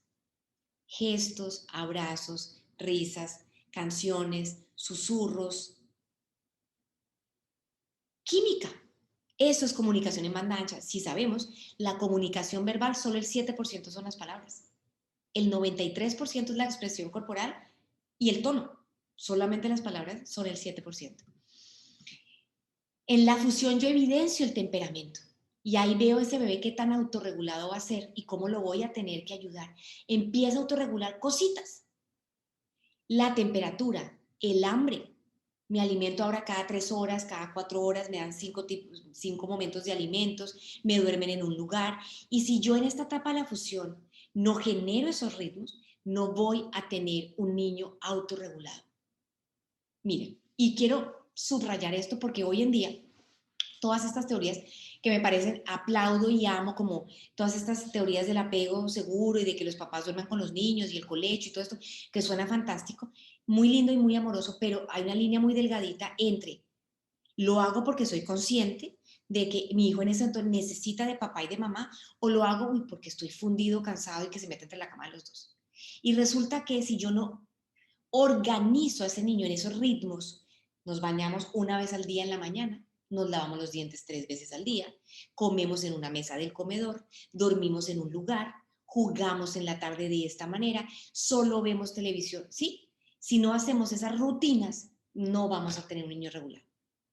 gestos, abrazos, risas, canciones, susurros, química. Eso es comunicación en banda ancha. Si sabemos, la comunicación verbal, solo el 7% son las palabras. El 93% es la expresión corporal y el tono. Solamente las palabras son el 7%. En la fusión yo evidencio el temperamento. Y ahí veo ese bebé qué tan autorregulado va a ser y cómo lo voy a tener que ayudar. Empieza a autorregular cositas. La temperatura, el hambre, Me alimento ahora cada 3 horas, cada 4 horas, me dan 5 momentos de alimentos, me duermen en un lugar. Y si yo en esta etapa de la fusión no genero esos ritmos, no voy a tener un niño autorregulado. Miren, y quiero subrayar esto porque hoy en día todas estas teorías que me parecen, aplaudo y amo, como todas estas teorías del apego seguro y de que los papás duerman con los niños y el colecho y todo esto, que suena fantástico, muy lindo y muy amoroso, pero hay una línea muy delgadita entre lo hago porque soy consciente de que mi hijo en ese entonces necesita de papá y de mamá, o lo hago porque estoy fundido, cansado y que se mete entre la cama de los dos. Y resulta que si yo no organizo a ese niño en esos ritmos, nos bañamos una vez al día en la mañana, nos lavamos los dientes 3 veces al día, comemos en una mesa del comedor, dormimos en un lugar, jugamos en la tarde de esta manera, solo vemos televisión. ¿Sí? Si no hacemos esas rutinas, no vamos a tener un niño regular.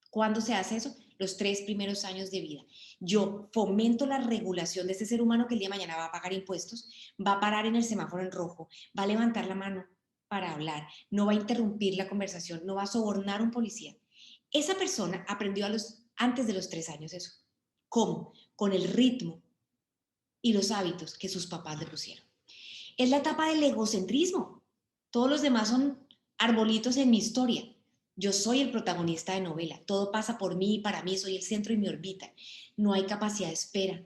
¿Cuándo se hace eso? Los 3 primeros años de vida. Yo fomento la regulación de ese ser humano que el día de mañana va a pagar impuestos, va a parar en el semáforo en rojo, va a levantar la mano para hablar, no va a interrumpir la conversación, no va a sobornar a un policía. Esa persona aprendió antes de los 3 años eso. ¿Cómo? Con el ritmo y los hábitos que sus papás le pusieron. Es la etapa del egocentrismo. Todos los demás son arbolitos en mi historia. Yo soy el protagonista de novela. Todo pasa por mí y para mí. Soy el centro y me orbita. No hay capacidad de espera.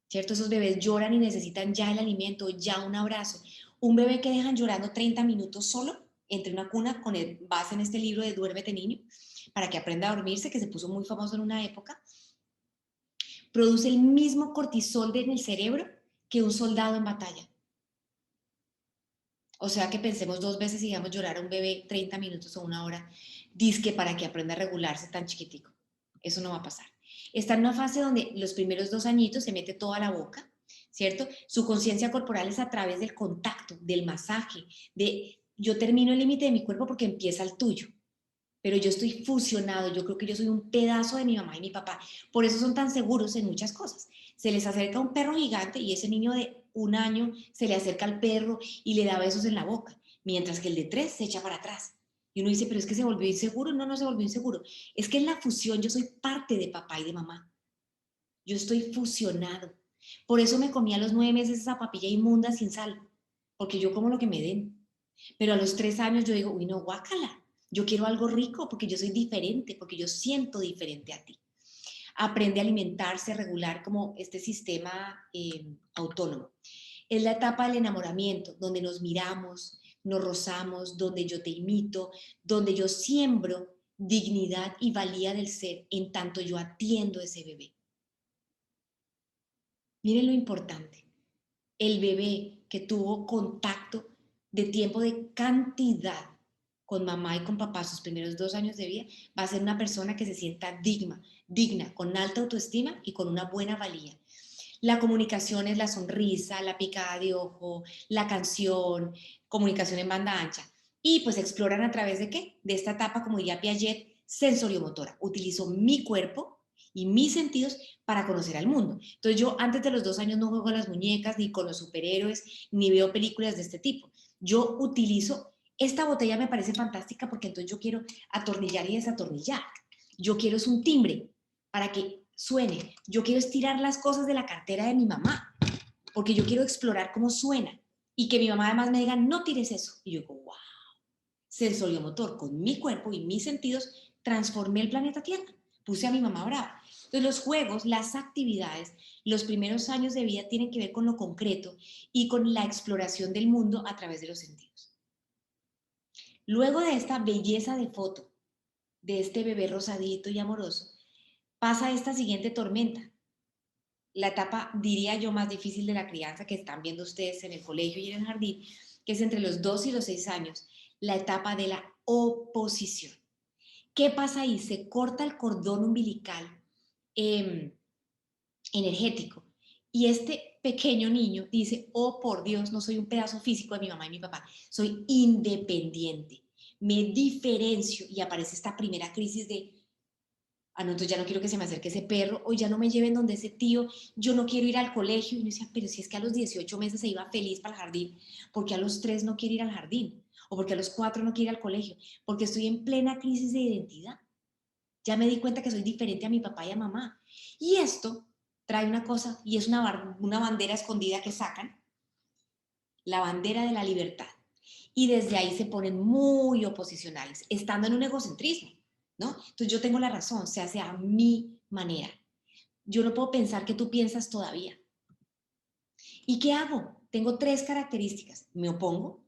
¿Cierto? Esos bebés lloran y necesitan ya el alimento, ya un abrazo. Un bebé que dejan llorando 30 minutos solo entre una cuna con el base en este libro de Duérmete Niño, para que aprenda a dormirse, que se puso muy famoso en una época, produce el mismo cortisol en el cerebro que un soldado en batalla. O sea que pensemos 2 veces y digamos llorar a un bebé 30 minutos o una hora, disque para que aprenda a regularse tan chiquitico. Eso no va a pasar. Está en una fase donde los primeros 2 añitos se mete toda la boca, ¿cierto? Su conciencia corporal es a través del contacto, del masaje, de yo termino el límite de mi cuerpo porque empieza el tuyo, pero yo estoy fusionado, yo creo que yo soy un pedazo de mi mamá y mi papá. Por eso son tan seguros en muchas cosas. Se les acerca un perro gigante y ese niño de 1 año se le acerca al perro y le da besos en la boca, mientras que el de 3 se echa para atrás. Y uno dice, pero es que se volvió inseguro. No, no se volvió inseguro. Es que en la fusión yo soy parte de papá y de mamá. Yo estoy fusionado. Por eso me comí a los 9 meses esa papilla inmunda sin sal, porque yo como lo que me den. Pero a los 3 años yo digo, uy, no, guácala. Yo quiero algo rico porque yo soy diferente, porque yo siento diferente a ti. Aprende a alimentarse, regular como este sistema autónomo. Es la etapa del enamoramiento, donde nos miramos, nos rozamos, donde yo te imito, donde yo siembro dignidad y valía del ser en tanto yo atiendo a ese bebé. Miren lo importante. El bebé que tuvo contacto de tiempo de cantidad con mamá y con papá sus primeros 2 años de vida, va a ser una persona que se sienta digna, con alta autoestima y con una buena valía. La comunicación es la sonrisa, la picada de ojo, la canción, comunicación en banda ancha. Y pues exploran a través de qué? De esta etapa, como diría Piaget, sensoriomotora. Utilizo mi cuerpo y mis sentidos para conocer al mundo. Entonces yo antes de los 2 años no juego a las muñecas, ni con los superhéroes, ni veo películas de este tipo. Yo utilizo, esta botella me parece fantástica porque entonces yo quiero atornillar y desatornillar. Yo quiero es un timbre para que suene. Yo quiero estirar las cosas de la cartera de mi mamá porque yo quiero explorar cómo suena y que mi mamá además me diga, no tires eso. Y yo digo, wow, sensoriomotor, con mi cuerpo y mis sentidos transformé el planeta Tierra. Puse a mi mamá brava. Entonces los juegos, las actividades, los primeros años de vida tienen que ver con lo concreto y con la exploración del mundo a través de los sentidos. Luego de esta belleza de foto, de este bebé rosadito y amoroso, pasa esta siguiente tormenta, la etapa, diría yo, más difícil de la crianza que están viendo ustedes en el colegio y en el jardín, que es entre los 2 y los 6 años, la etapa de la oposición. ¿Qué pasa ahí? Se corta el cordón umbilical energético y este pequeño niño dice, oh por Dios, no soy un pedazo físico de mi mamá y mi papá, soy independiente, me diferencio y aparece esta primera crisis de, ah, no, entonces ya no quiero que se me acerque ese perro, o ya no me lleven donde ese tío, yo no quiero ir al colegio. Y yo decía, pero si es que a los 18 meses se iba feliz para el jardín, ¿por qué a los 3 no quiere ir al jardín? o porque a los 4 no quiere ir al colegio, porque estoy en plena crisis de identidad. Ya me di cuenta que soy diferente a mi papá y a mamá. Y esto trae una cosa, y es una bandera escondida que sacan, la bandera de la libertad. Y desde ahí se ponen muy oposicionales, estando en un egocentrismo, ¿no? Entonces yo tengo la razón, se hace a mi manera. Yo no puedo pensar que tú piensas todavía. ¿Y qué hago? Tengo 3 características. Me opongo,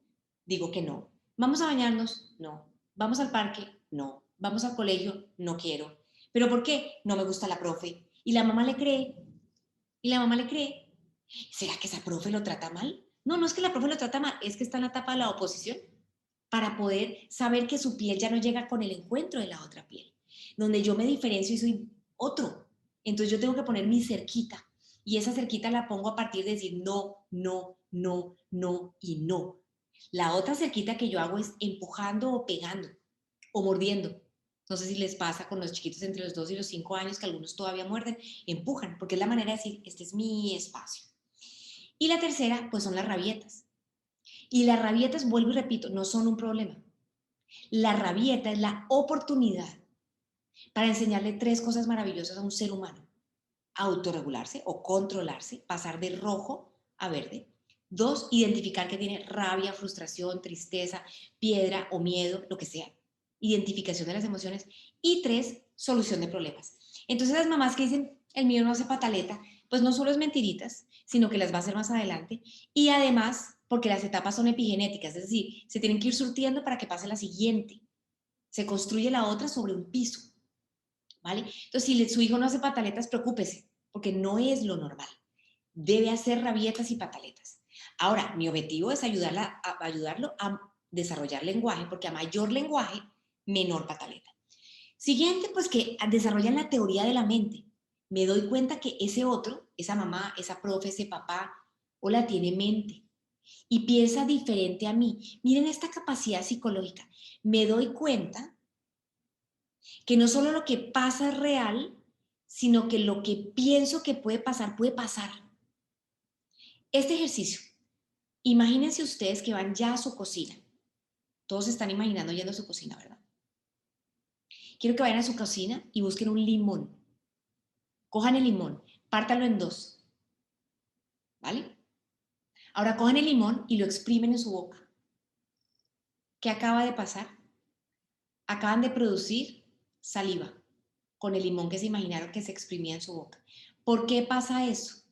digo que no. ¿Vamos a bañarnos? No. ¿Vamos al parque? No. ¿Vamos al colegio? No quiero. ¿Pero por qué? No me gusta la profe. Y la mamá le cree. Y la mamá le cree. ¿Será que esa profe lo trata mal? No, no es que la profe lo trata mal, es que está en la etapa de la oposición para poder saber que su piel ya no llega con el encuentro de la otra piel, donde yo me diferencio y soy otro. Entonces yo tengo que poner mi cerquita y esa cerquita la pongo a partir de decir no, no, no, no y no. La otra cerquita que yo hago es empujando o pegando o mordiendo. No sé si les pasa con los chiquitos entre los 2 y los 5 años que algunos todavía muerden, empujan, porque es la manera de decir, este es mi espacio. Y la tercera, pues son las rabietas. Y las rabietas, vuelvo y repito, no son un problema. La rabieta es la oportunidad para enseñarle 3 cosas maravillosas a un ser humano. Autorregularse o controlarse, pasar de rojo a verde. 2, identificar que tiene rabia, frustración, tristeza, piedra o miedo, lo que sea. Identificación de las emociones. Y 3, solución de problemas. Entonces las mamás que dicen, el mío no hace pataleta, pues no solo es mentiritas, sino que las va a hacer más adelante. Y además, porque las etapas son epigenéticas, es decir, se tienen que ir surtiendo para que pase la siguiente. Se construye la otra sobre un piso, ¿vale? Entonces, si su hijo no hace pataletas, preocúpese, porque no es lo normal. Debe hacer rabietas y pataletas. Ahora, mi objetivo es ayudarlo a desarrollar lenguaje, porque a mayor lenguaje, menor pataleta. Siguiente, pues que desarrollan la teoría de la mente. Me doy cuenta que ese otro, esa mamá, esa profe, ese papá, o la tiene mente y piensa diferente a mí. Miren esta capacidad psicológica. Me doy cuenta que no solo lo que pasa es real, sino que lo que pienso que puede pasar, puede pasar. Este ejercicio, imagínense ustedes que van ya a su cocina. Todos están imaginando yendo a su cocina, ¿verdad? Quiero que vayan a su cocina y busquen un limón. Cojan el limón, pártanlo en 2, ¿vale? Ahora cojan el limón y lo exprimen en su boca. ¿Qué acaba de pasar? Acaban de producir saliva con el limón que se imaginaron que se exprimía en su boca. ¿Por qué pasa eso?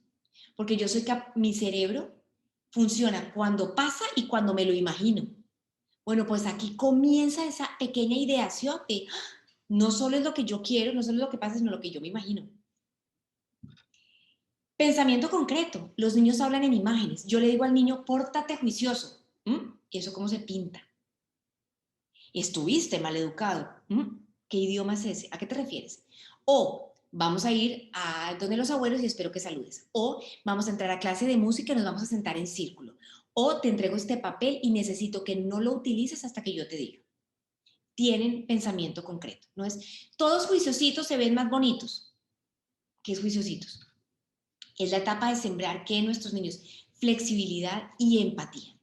Porque yo soy mi cerebro funciona cuando pasa y cuando me lo imagino. Bueno, pues aquí comienza esa pequeña ideación de no solo es lo que yo quiero, no solo es lo que pasa, sino lo que yo me imagino. Pensamiento concreto. Los niños hablan en imágenes. Yo le digo al niño, pórtate juicioso. ¿Y eso cómo se pinta? Estuviste maleducado. ¿Qué idioma es ese? ¿A qué te refieres? O vamos a ir a donde los abuelos y espero que saludes. O vamos a entrar a clase de música y nos vamos a sentar en círculo. O te entrego este papel y necesito que no lo utilices hasta que yo te diga. Tienen pensamiento concreto. No es, todos juiciositos se ven más bonitos. ¿Qué es juiciositos? Es la etapa de sembrar que en nuestros niños flexibilidad y empatía.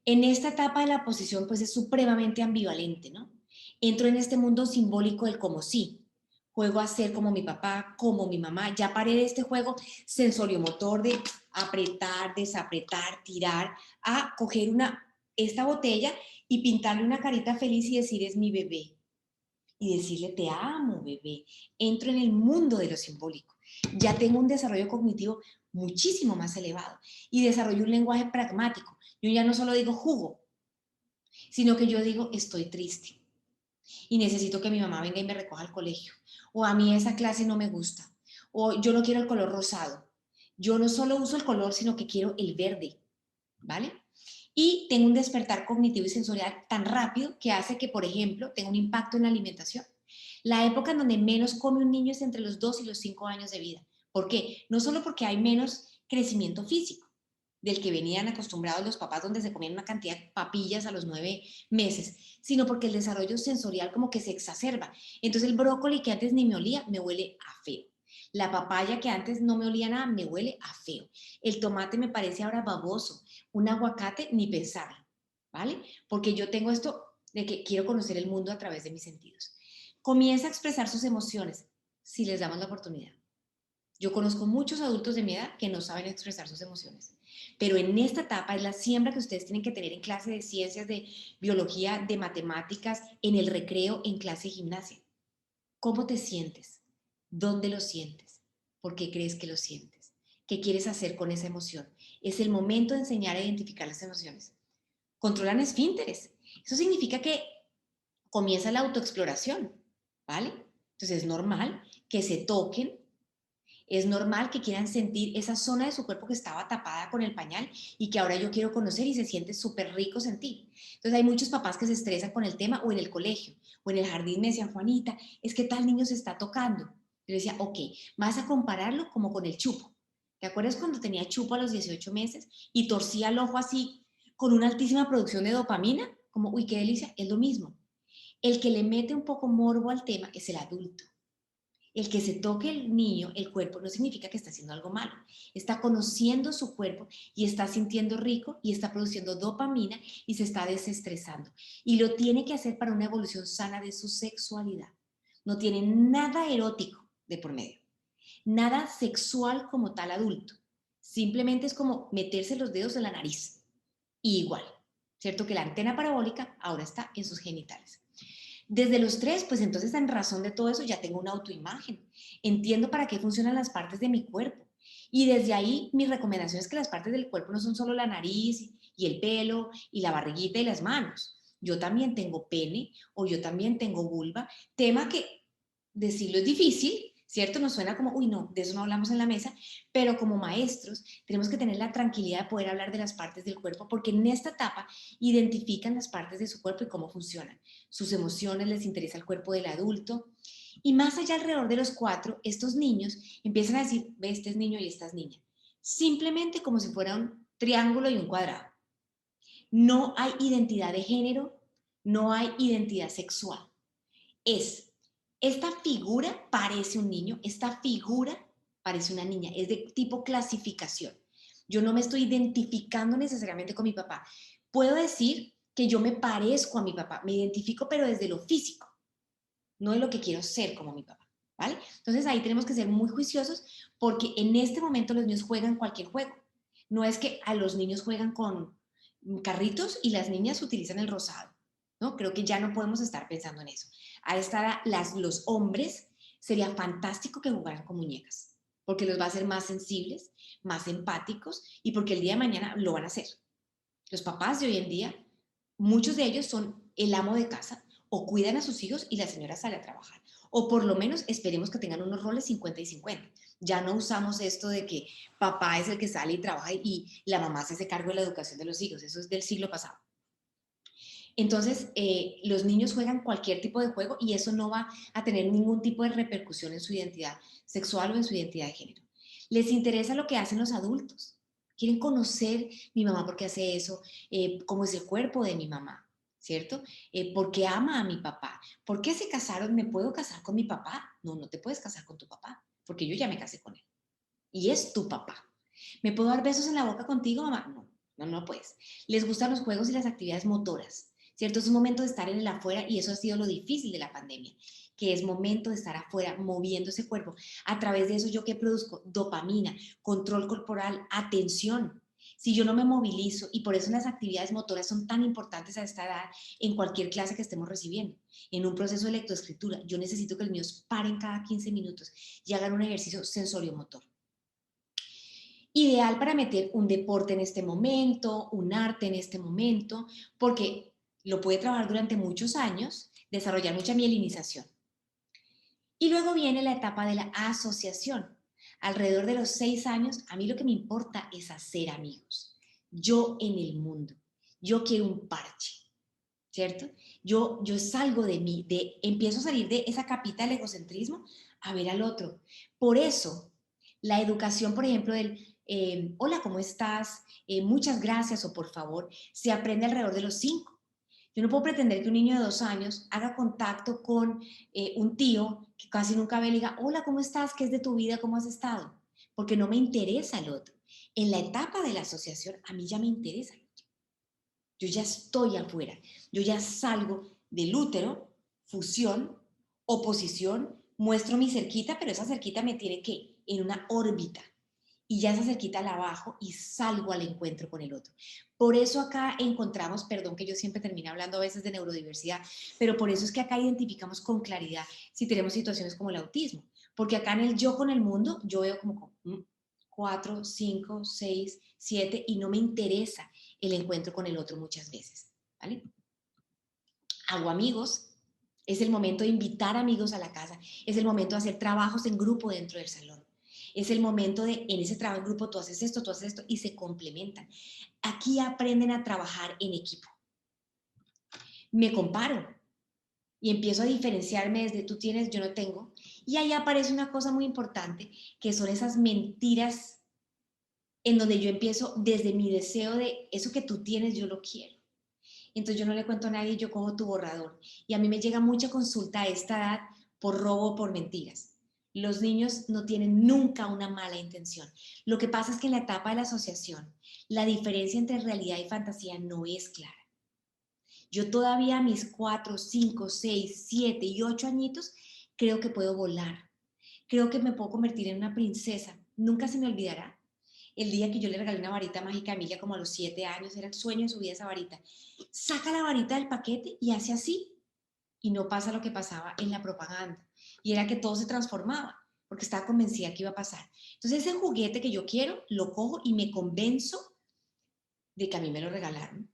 En esta etapa de la posición, pues es supremamente ambivalente, ¿no? Entro en este mundo simbólico del como sí. Juego a ser como mi papá, como mi mamá. Ya paré de este juego sensoriomotor de apretar, desapretar, tirar, a coger esta botella y pintarle una carita feliz y decir es mi bebé. Y decirle te amo, bebé. Entro en el mundo de lo simbólico. Ya tengo un desarrollo cognitivo muchísimo más elevado y desarrollo un lenguaje pragmático. Yo ya no solo digo jugo, sino que yo digo estoy triste y necesito que mi mamá venga y me recoja al colegio. O a mí esa clase no me gusta. O yo no quiero el color rosado. Yo no solo uso el color, sino que quiero el verde. ¿Vale? Y tengo un despertar cognitivo y sensorial tan rápido que hace que, por ejemplo, tenga un impacto en la alimentación. La época en donde menos come un niño es entre los 2 y los 5 años de vida. ¿Por qué? No solo porque hay menos crecimiento físico, del que venían acostumbrados los papás donde se comían una cantidad de papillas a los 9 meses, sino porque el desarrollo sensorial como que se exacerba. Entonces el brócoli que antes ni me olía, me huele a feo. La papaya que antes no me olía nada, me huele a feo. El tomate me parece ahora baboso. Un aguacate, ni pensarlo. ¿vale? Porque yo tengo esto de que quiero conocer el mundo a través de mis sentidos. Comienza a expresar sus emociones si les damos la oportunidad. Yo conozco muchos adultos de mi edad que no saben expresar sus emociones, pero en esta etapa es la siembra que ustedes tienen que tener en clase de ciencias, de biología, de matemáticas, en el recreo, en clase de gimnasia. ¿Cómo te sientes? ¿Dónde lo sientes? ¿Por qué crees que lo sientes? ¿Qué quieres hacer con esa emoción? Es el momento de enseñar a identificar las emociones. Controlan esfínteres. Eso significa que comienza la autoexploración, ¿vale? Entonces es normal que se toquen, es normal que quieran sentir esa zona de su cuerpo que estaba tapada con el pañal y que ahora yo quiero conocer y se siente súper rico sentir. Entonces hay muchos papás que se estresan con el tema o en el colegio o en el jardín me decían, Juanita, es que tal niño se está tocando. Yo decía, ok, vas a compararlo como con el chupo. ¿Te acuerdas cuando tenía chupo a los 18 meses y torcía el ojo así con una altísima producción de dopamina? Como, uy, qué delicia, es lo mismo. El que le mete un poco morbo al tema es el adulto. El que se toque el niño, el cuerpo, no significa que está haciendo algo malo. Está conociendo su cuerpo y está sintiendo rico y está produciendo dopamina y se está desestresando. Y lo tiene que hacer para una evolución sana de su sexualidad. No tiene nada erótico de por medio. Nada sexual como tal adulto. Simplemente es como meterse los dedos en la nariz. Y igual, ¿cierto? Que la antena parabólica ahora está en sus genitales. Desde los 3, pues entonces en razón de todo eso ya tengo una autoimagen. Entiendo para qué funcionan las partes de mi cuerpo. Y desde ahí mi recomendación es que las partes del cuerpo no son solo la nariz y el pelo y la barriguita y las manos. Yo también tengo pene o yo también tengo vulva, tema que decirlo es difícil, ¿cierto? Nos suena como, uy, no, de eso no hablamos en la mesa, pero como maestros tenemos que tener la tranquilidad de poder hablar de las partes del cuerpo porque en esta etapa identifican las partes de su cuerpo y cómo funcionan. Sus emociones, les interesa el cuerpo del adulto. Y más allá, alrededor de los 4, estos niños empiezan a decir, ve, este es niño y esta es niña. Simplemente como si fuera un triángulo y un cuadrado. No hay identidad de género, no hay identidad sexual. Es, esta figura parece un niño, esta figura parece una niña, es de tipo clasificación. Yo no me estoy identificando necesariamente con mi papá. Puedo decir que yo me parezco a mi papá, me identifico, pero desde lo físico, no de lo que quiero ser como mi papá, ¿vale? Entonces ahí tenemos que ser muy juiciosos porque en este momento los niños juegan cualquier juego. No es que a los niños juegan con carritos y las niñas utilizan el rosado, ¿no? Creo que ya no podemos estar pensando en eso. A esta edad, los hombres sería fantástico que jugaran con muñecas, porque los va a hacer más sensibles, más empáticos y porque el día de mañana lo van a hacer. Los papás de hoy en día, muchos de ellos son el amo de casa o cuidan a sus hijos y la señora sale a trabajar. O por lo menos esperemos que tengan unos roles 50 y 50. Ya no usamos esto de que papá es el que sale y trabaja y la mamá se hace cargo de la educación de los hijos. Eso es del siglo pasado. Entonces, los niños juegan cualquier tipo de juego y eso no va a tener ningún tipo de repercusión en su identidad sexual o en su identidad de género. Les interesa lo que hacen los adultos. Quieren conocer mi mamá por qué hace eso, cómo es el cuerpo de mi mamá, ¿cierto? ¿Por qué ama a mi papá? ¿Por qué se casaron? ¿Me puedo casar con mi papá? No, no te puedes casar con tu papá, porque yo ya me casé con él. Y es tu papá. ¿Me puedo dar besos en la boca contigo, mamá? No, no, no puedes. Les gustan los juegos y las actividades motoras, ¿cierto? Es un momento de estar en el afuera y eso ha sido lo difícil de la pandemia, que es momento de estar afuera moviendo ese cuerpo. A través de eso, ¿yo qué produzco? Dopamina, control corporal, atención. Si yo no me movilizo, y por eso las actividades motoras son tan importantes a esta edad en cualquier clase que estemos recibiendo, en un proceso de lectoescritura, yo necesito que los niños paren cada 15 minutos y hagan un ejercicio sensorio-motor. Ideal para meter un deporte en este momento, un arte en este momento, porque lo puede trabajar durante muchos años, desarrollar mucha mielinización. Y luego viene la etapa de la asociación. Alrededor de los 6 años, a mí lo que me importa es hacer amigos. Yo en el mundo. Yo quiero un parche, ¿cierto? Yo salgo de mí, empiezo a salir de esa capita del egocentrismo a ver al otro. Por eso, la educación, por ejemplo, del hola, ¿cómo estás? Muchas gracias o por favor, se aprende alrededor de los 5. Yo no puedo pretender que un niño de 2 años haga contacto con un tío que casi nunca ve y le diga, hola, ¿cómo estás? ¿Qué es de tu vida? ¿Cómo has estado? Porque no me interesa el otro. En la etapa de la asociación, a mí ya me interesa. Yo ya estoy afuera, yo ya salgo del útero, fusión, oposición, muestro mi cerquita, pero esa cerquita me tiene que en una órbita y ya esa cerquita la bajo y salgo al encuentro con el otro. Por eso acá encontramos, perdón que yo siempre termino hablando a veces de neurodiversidad, pero por eso es que acá identificamos con claridad si tenemos situaciones como el autismo, porque acá en el yo con el mundo, yo veo como 4, 5, 6, 7 y no me interesa el encuentro con el otro muchas veces, ¿vale? Hago amigos, es el momento de invitar amigos a la casa, es el momento de hacer trabajos en grupo dentro del salón, es el momento de, en ese trabajo en grupo, tú haces esto, y se complementan. Aquí aprenden a trabajar en equipo. Me comparo y empiezo a diferenciarme desde tú tienes, yo no tengo, y ahí aparece una cosa muy importante, que son esas mentiras en donde yo empiezo desde mi deseo de eso que tú tienes, yo lo quiero. Entonces yo no le cuento a nadie, yo cojo tu borrador. Y a mí me llega mucha consulta a esta edad por robo o por mentiras. Los niños no tienen nunca una mala intención. Lo que pasa es que en la etapa de la asociación, la diferencia entre realidad y fantasía no es clara. Yo todavía a mis 4, 5, 6, 7 y 8 añitos creo que puedo volar. Creo que me puedo convertir en una princesa. Nunca se me olvidará el día que yo le regalé una varita mágica a Emilia como a los 7 años, era el sueño de su vida esa varita. Saca la varita del paquete y hace así. Y no pasa lo que pasaba en la propaganda. Y era que todo se transformaba, porque estaba convencida que iba a pasar. Entonces ese juguete que yo quiero, lo cojo y me convenzo de que a mí me lo regalaron.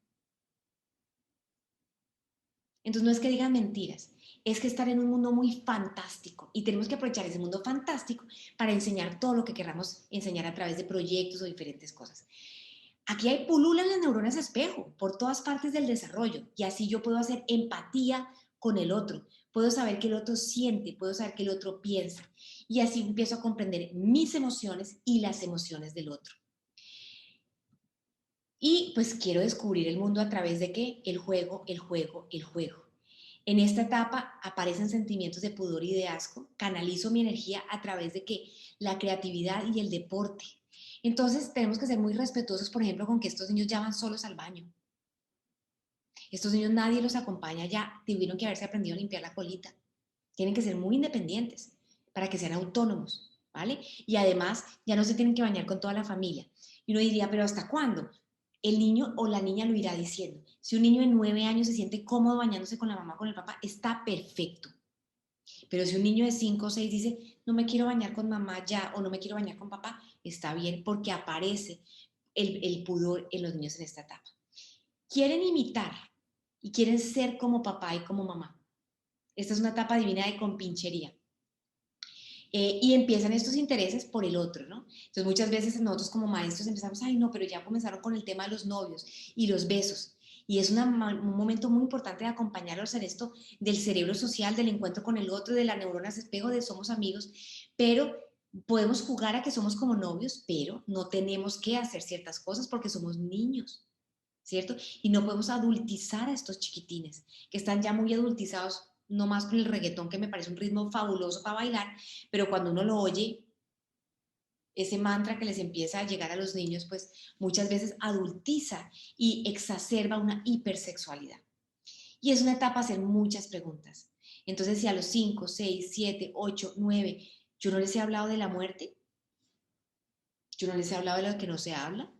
Entonces no es que digan mentiras, es que estar en un mundo muy fantástico y tenemos que aprovechar ese mundo fantástico para enseñar todo lo que queramos enseñar a través de proyectos o diferentes cosas. Aquí hay pululan las neuronas espejo por todas partes del desarrollo y así yo puedo hacer empatía con el otro, puedo saber que el otro siente, puedo saber que el otro piensa y así empiezo a comprender mis emociones y las emociones del otro. Y pues quiero descubrir el mundo a través de qué? El juego, el juego, el juego. En esta etapa aparecen sentimientos de pudor y de asco, canalizo mi energía a través de qué? La creatividad y el deporte. Entonces tenemos que ser muy respetuosos, por ejemplo, con que estos niños ya van solos al baño. Estos niños nadie los acompaña ya, tuvieron que haberse aprendido a limpiar la colita. Tienen que ser muy independientes para que sean autónomos, ¿vale? Y además ya no se tienen que bañar con toda la familia. Y uno diría, pero ¿hasta cuándo? El niño o la niña lo irá diciendo. Si un niño de 9 años se siente cómodo bañándose con la mamá o con el papá, está perfecto. Pero si un niño de 5 o 6 dice, no me quiero bañar con mamá ya o no me quiero bañar con papá, está bien porque aparece el pudor en los niños en esta etapa. Quieren imitar y quieren ser como papá y como mamá. Esta es una etapa divina de compinchería. Y empiezan estos intereses por el otro, ¿no? Entonces muchas veces nosotros como maestros empezamos, ay no, pero ya comenzaron con el tema de los novios y los besos. Y es un momento muy importante de acompañarlos en esto del cerebro social, del encuentro con el otro, de las neuronas espejo, de somos amigos, pero podemos jugar a que somos como novios, pero no tenemos que hacer ciertas cosas porque somos niños, ¿cierto? Y no podemos adultizar a estos chiquitines, que están ya muy adultizados, no más con el reggaetón, que me parece un ritmo fabuloso para bailar, pero cuando uno lo oye, ese mantra que les empieza a llegar a los niños, pues muchas veces adultiza y exacerba una hipersexualidad. Y es una etapa a hacer muchas preguntas. Entonces, si a los 5, 6, 7, 8, 9, yo no les he hablado de la muerte, yo no les he hablado de lo que no se habla,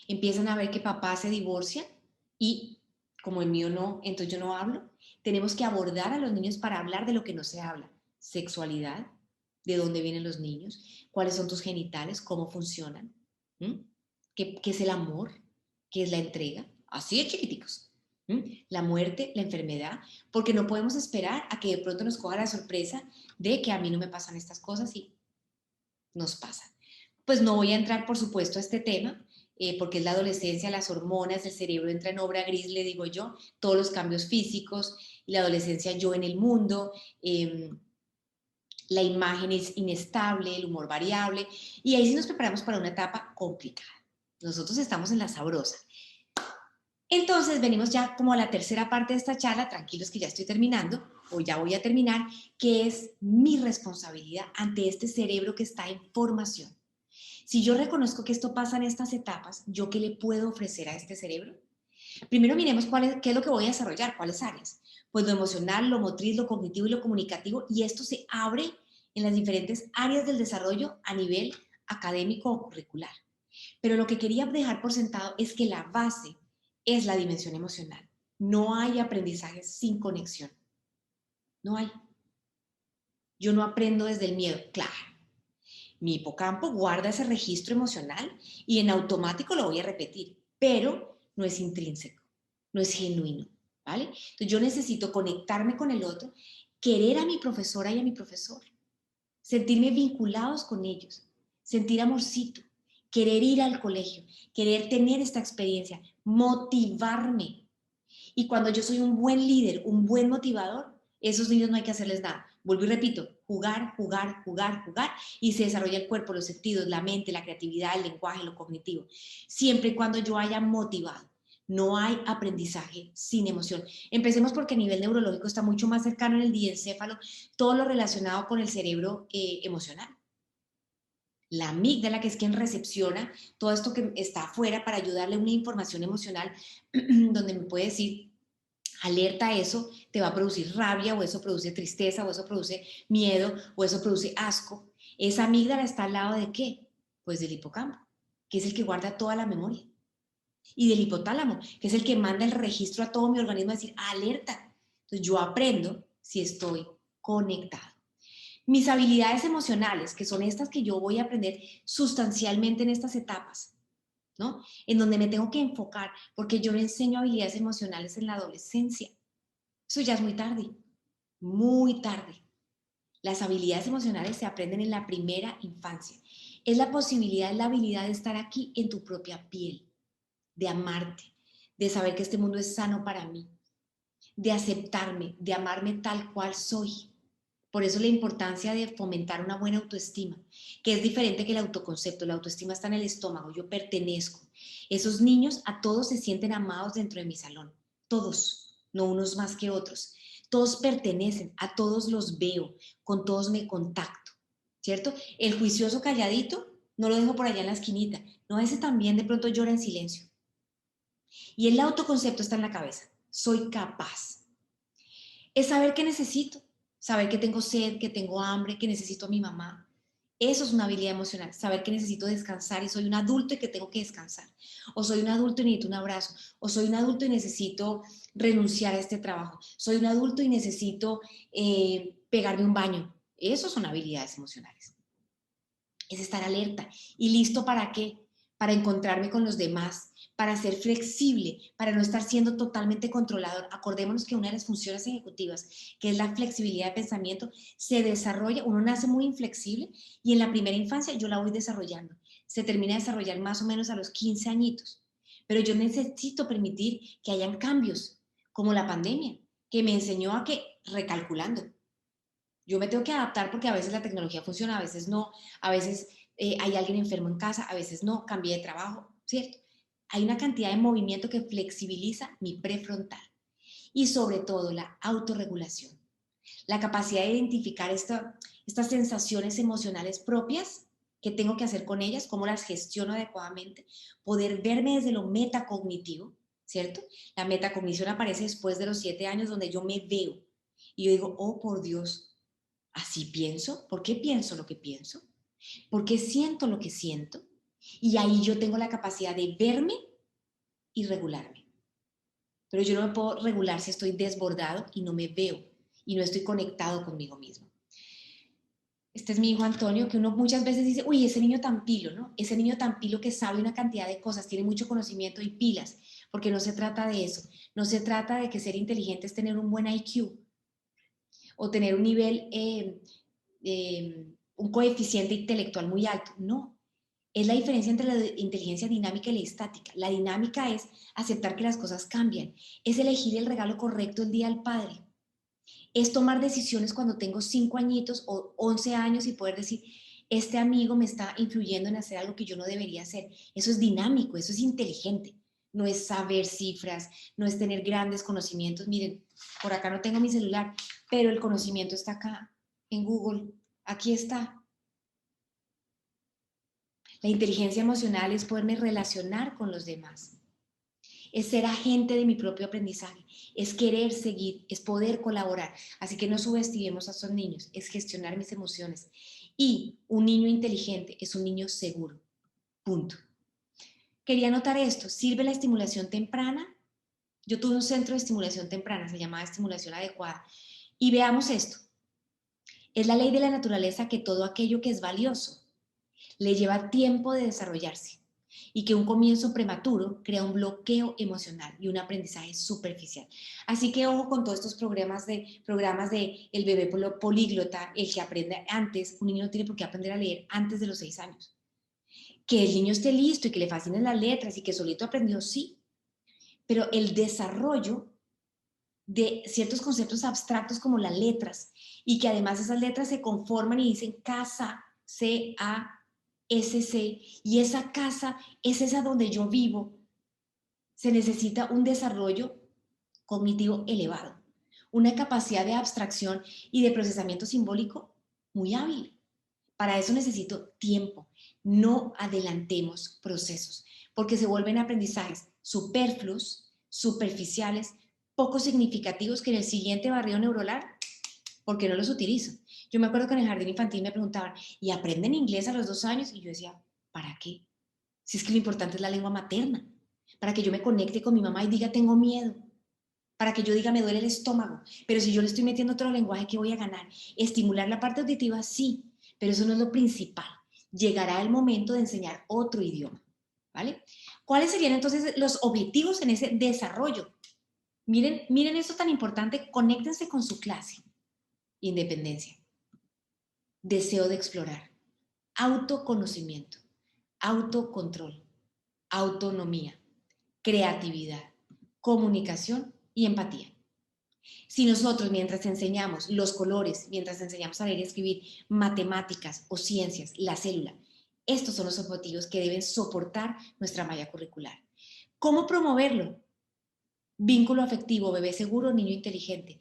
empiezan a ver que papá se divorcia y como el mío no, entonces yo no hablo. Tenemos que abordar a los niños para hablar de lo que no se habla. Sexualidad, de dónde vienen los niños, cuáles son tus genitales, cómo funcionan, ¿Mm? ¿Qué es el amor, qué es la entrega, así de chiquiticos. ¿Mm? La muerte, la enfermedad, porque no podemos esperar a que de pronto nos coja la sorpresa de que a mí no me pasan estas cosas y nos pasan. Pues no voy a entrar, por supuesto, a este tema, porque es la adolescencia, las hormonas, el cerebro entra en obra gris, le digo yo, todos los cambios físicos, la adolescencia yo en el mundo, la imagen es inestable, el humor variable, y ahí sí nos preparamos para una etapa complicada. Nosotros estamos en la sabrosa. Entonces venimos ya como a la tercera parte de esta charla, tranquilos que ya estoy terminando, o ya voy a terminar, que es mi responsabilidad ante este cerebro que está en formación. Si yo reconozco que esto pasa en estas etapas, ¿yo qué le puedo ofrecer a este cerebro? Primero miremos qué es lo que voy a desarrollar, cuáles áreas. Pues lo emocional, lo motriz, lo cognitivo y lo comunicativo, y esto se abre en las diferentes áreas del desarrollo a nivel académico o curricular. Pero lo que quería dejar por sentado es que la base es la dimensión emocional. No hay aprendizaje sin conexión. No hay. Yo no aprendo desde el miedo. Claro, mi hipocampo guarda ese registro emocional y en automático lo voy a repetir, pero no es intrínseco, no es genuino, ¿vale? Entonces yo necesito conectarme con el otro, querer a mi profesora y a mi profesor, sentirme vinculados con ellos, sentir amorcito, querer ir al colegio, querer tener esta experiencia, motivarme. Y cuando yo soy un buen líder, un buen motivador, esos niños no hay que hacerles nada. Vuelvo y repito, jugar, jugar, jugar, jugar, y se desarrolla el cuerpo, los sentidos, la mente, la creatividad, el lenguaje, lo cognitivo. Siempre y cuando yo haya motivado. No hay aprendizaje sin emoción. Empecemos porque a nivel neurológico está mucho más cercano en el diencéfalo todo lo relacionado con el cerebro emocional. La amígdala, que es quien recepciona todo esto que está afuera para ayudarle una información emocional donde me puede decir, alerta a eso, te va a producir rabia, o eso produce tristeza, o eso produce miedo, o eso produce asco. Esa amígdala está al lado de ¿qué? Pues del hipocampo, que es el que guarda toda la memoria. Y del hipotálamo, que es el que manda el registro a todo mi organismo a decir, alerta. Entonces yo aprendo si estoy conectado. Mis habilidades emocionales, que son estas que yo voy a aprender sustancialmente en estas etapas, ¿no? En donde me tengo que enfocar, porque yo no enseño habilidades emocionales en la adolescencia. Eso ya es muy tarde, muy tarde. Las habilidades emocionales se aprenden en la primera infancia. Es la posibilidad, es la habilidad de estar aquí en tu propia piel, de amarte, de saber que este mundo es sano para mí, de aceptarme, de amarme tal cual soy. Por eso la importancia de fomentar una buena autoestima, que es diferente que el autoconcepto. La autoestima está en el estómago, yo pertenezco. Esos niños a todos se sienten amados dentro de mi salón, todos, no unos más que otros. Todos pertenecen, a todos los veo, con todos me contacto, ¿cierto? El juicioso calladito no lo dejo por allá en la esquinita, no, ese también de pronto llora en silencio. Y el autoconcepto está en la cabeza, soy capaz. Es saber qué necesito, saber que tengo sed, que tengo hambre, que necesito a mi mamá. Eso es una habilidad emocional, saber que necesito descansar y soy un adulto y que tengo que descansar. O soy un adulto y necesito un abrazo. O soy un adulto y necesito renunciar a este trabajo. Soy un adulto y necesito pegarme un baño. Eso son habilidades emocionales. Es estar alerta. ¿Y listo para qué? Para encontrarme con los demás, para ser flexible, para no estar siendo totalmente controlador. Acordémonos que una de las funciones ejecutivas, que es la flexibilidad de pensamiento, se desarrolla, uno nace muy inflexible y en la primera infancia yo la voy desarrollando. Se termina de desarrollar más o menos a los 15 añitos. Pero yo necesito permitir que hayan cambios, como la pandemia, que me enseñó a que recalculando. Yo me tengo que adaptar porque a veces la tecnología funciona, a veces no, a veces hay alguien enfermo en casa, a veces no, cambié de trabajo, ¿cierto? Hay una cantidad de movimiento que flexibiliza mi prefrontal y sobre todo la autorregulación, la capacidad de identificar estas sensaciones emocionales propias, qué tengo que hacer con ellas, cómo las gestiono adecuadamente, poder verme desde lo metacognitivo, ¿cierto? La metacognición aparece después de los 7 años donde yo me veo y yo digo, oh por Dios, ¿así pienso? ¿Por qué pienso lo que pienso? ¿Por qué siento lo que siento? Y ahí yo tengo la capacidad de verme y regularme. Pero yo no me puedo regular si estoy desbordado y no me veo y no estoy conectado conmigo mismo. Este es mi hijo Antonio, que uno muchas veces dice, uy, ese niño tan pilo, ¿no? Ese niño tan pilo que sabe una cantidad de cosas, tiene mucho conocimiento y pilas, porque no se trata de eso. No se trata de que ser inteligente es tener un buen IQ o tener un nivel un coeficiente intelectual muy alto. No, es la diferencia entre la inteligencia dinámica y la estática. La dinámica es aceptar que las cosas cambian, es elegir el regalo correcto el día del padre, es tomar decisiones cuando tengo 5 añitos o 11 años y poder decir, este amigo me está influyendo en hacer algo que yo no debería hacer. Eso es dinámico, eso es inteligente. No es saber cifras, no es tener grandes conocimientos. Miren, por acá no tengo mi celular, pero el conocimiento está acá, en Google. Aquí está. La inteligencia emocional es poderme relacionar con los demás. es ser agente de mi propio aprendizaje, es querer seguir, es poder colaborar. Así que no subestimemos a estos niños, es gestionar mis emociones. Y un niño inteligente es un niño seguro, punto. Quería anotar esto, ¿sirve la estimulación temprana? Yo tuve un centro de estimulación temprana, se llamaba estimulación adecuada. Y veamos esto, es la ley de la naturaleza que todo aquello que es valioso le lleva tiempo de desarrollarse y que un comienzo prematuro crea un bloqueo emocional y un aprendizaje superficial. Así que ojo con todos estos programas de el bebé políglota, el que aprende antes, un niño no tiene por qué aprender a leer antes de los 6 años. Que el niño esté listo y que le fascinen las letras y que solito aprendió, sí, pero el desarrollo de ciertos conceptos abstractos como las letras y que además esas letras se conforman y dicen casa, C-A-S-C, y esa casa es esa donde yo vivo, se necesita un desarrollo cognitivo elevado, una capacidad de abstracción y de procesamiento simbólico muy hábil. Para eso necesito tiempo. No adelantemos procesos, porque se vuelven aprendizajes superfluos, superficiales, poco significativos que en el siguiente barrido neuronal, ¿por qué no los utilizo? Yo me acuerdo que en el jardín infantil me preguntaban, ¿y aprenden inglés a los 2 años? Y yo decía, ¿para qué? Si es que lo importante es la lengua materna, para que yo me conecte con mi mamá y diga, tengo miedo, para que yo diga, me duele el estómago, pero si yo le estoy metiendo otro lenguaje, ¿qué voy a ganar? Estimular la parte auditiva, sí, pero eso no es lo principal. Llegará el momento de enseñar otro idioma, ¿vale? ¿Cuáles serían entonces los objetivos en ese desarrollo? Miren esto tan importante, conéctense con su clase. Independencia, deseo de explorar, autoconocimiento, autocontrol, autonomía, creatividad, comunicación y empatía. Si nosotros, mientras enseñamos los colores, mientras enseñamos a leer y escribir matemáticas o ciencias, la célula, estos son los objetivos que deben soportar nuestra malla curricular. ¿Cómo promoverlo? Vínculo afectivo, bebé seguro, niño inteligente,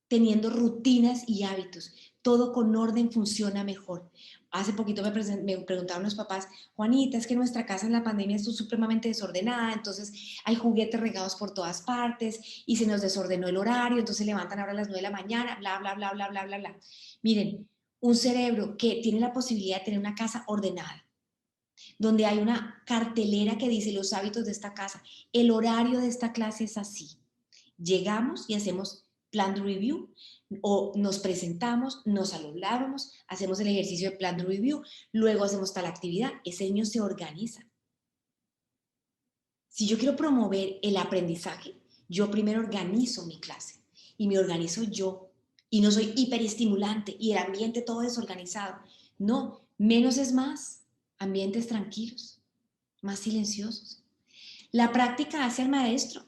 teniendo rutinas y hábitos. Todo con orden funciona mejor. Hace poquito me preguntaron los papás, Juanita, es que nuestra casa en la pandemia estuvo supremamente desordenada, entonces hay juguetes regados por todas partes y se nos desordenó el horario, entonces levantan ahora a las 9 de la mañana, bla, bla, bla, bla, bla, bla, bla. Miren, un cerebro que tiene la posibilidad de tener una casa ordenada, donde hay una cartelera que dice los hábitos de esta casa, el horario de esta clase es así. Llegamos y hacemos plan de review o nos presentamos, nos saludamos, hacemos el ejercicio de plan de review, luego hacemos tal actividad, ese niño se organiza. Si yo quiero promover el aprendizaje, yo primero organizo mi clase y me organizo yo y no soy hiperestimulante y el ambiente todo desorganizado. No, menos es más, ambientes tranquilos, más silenciosos. La práctica hace al maestro.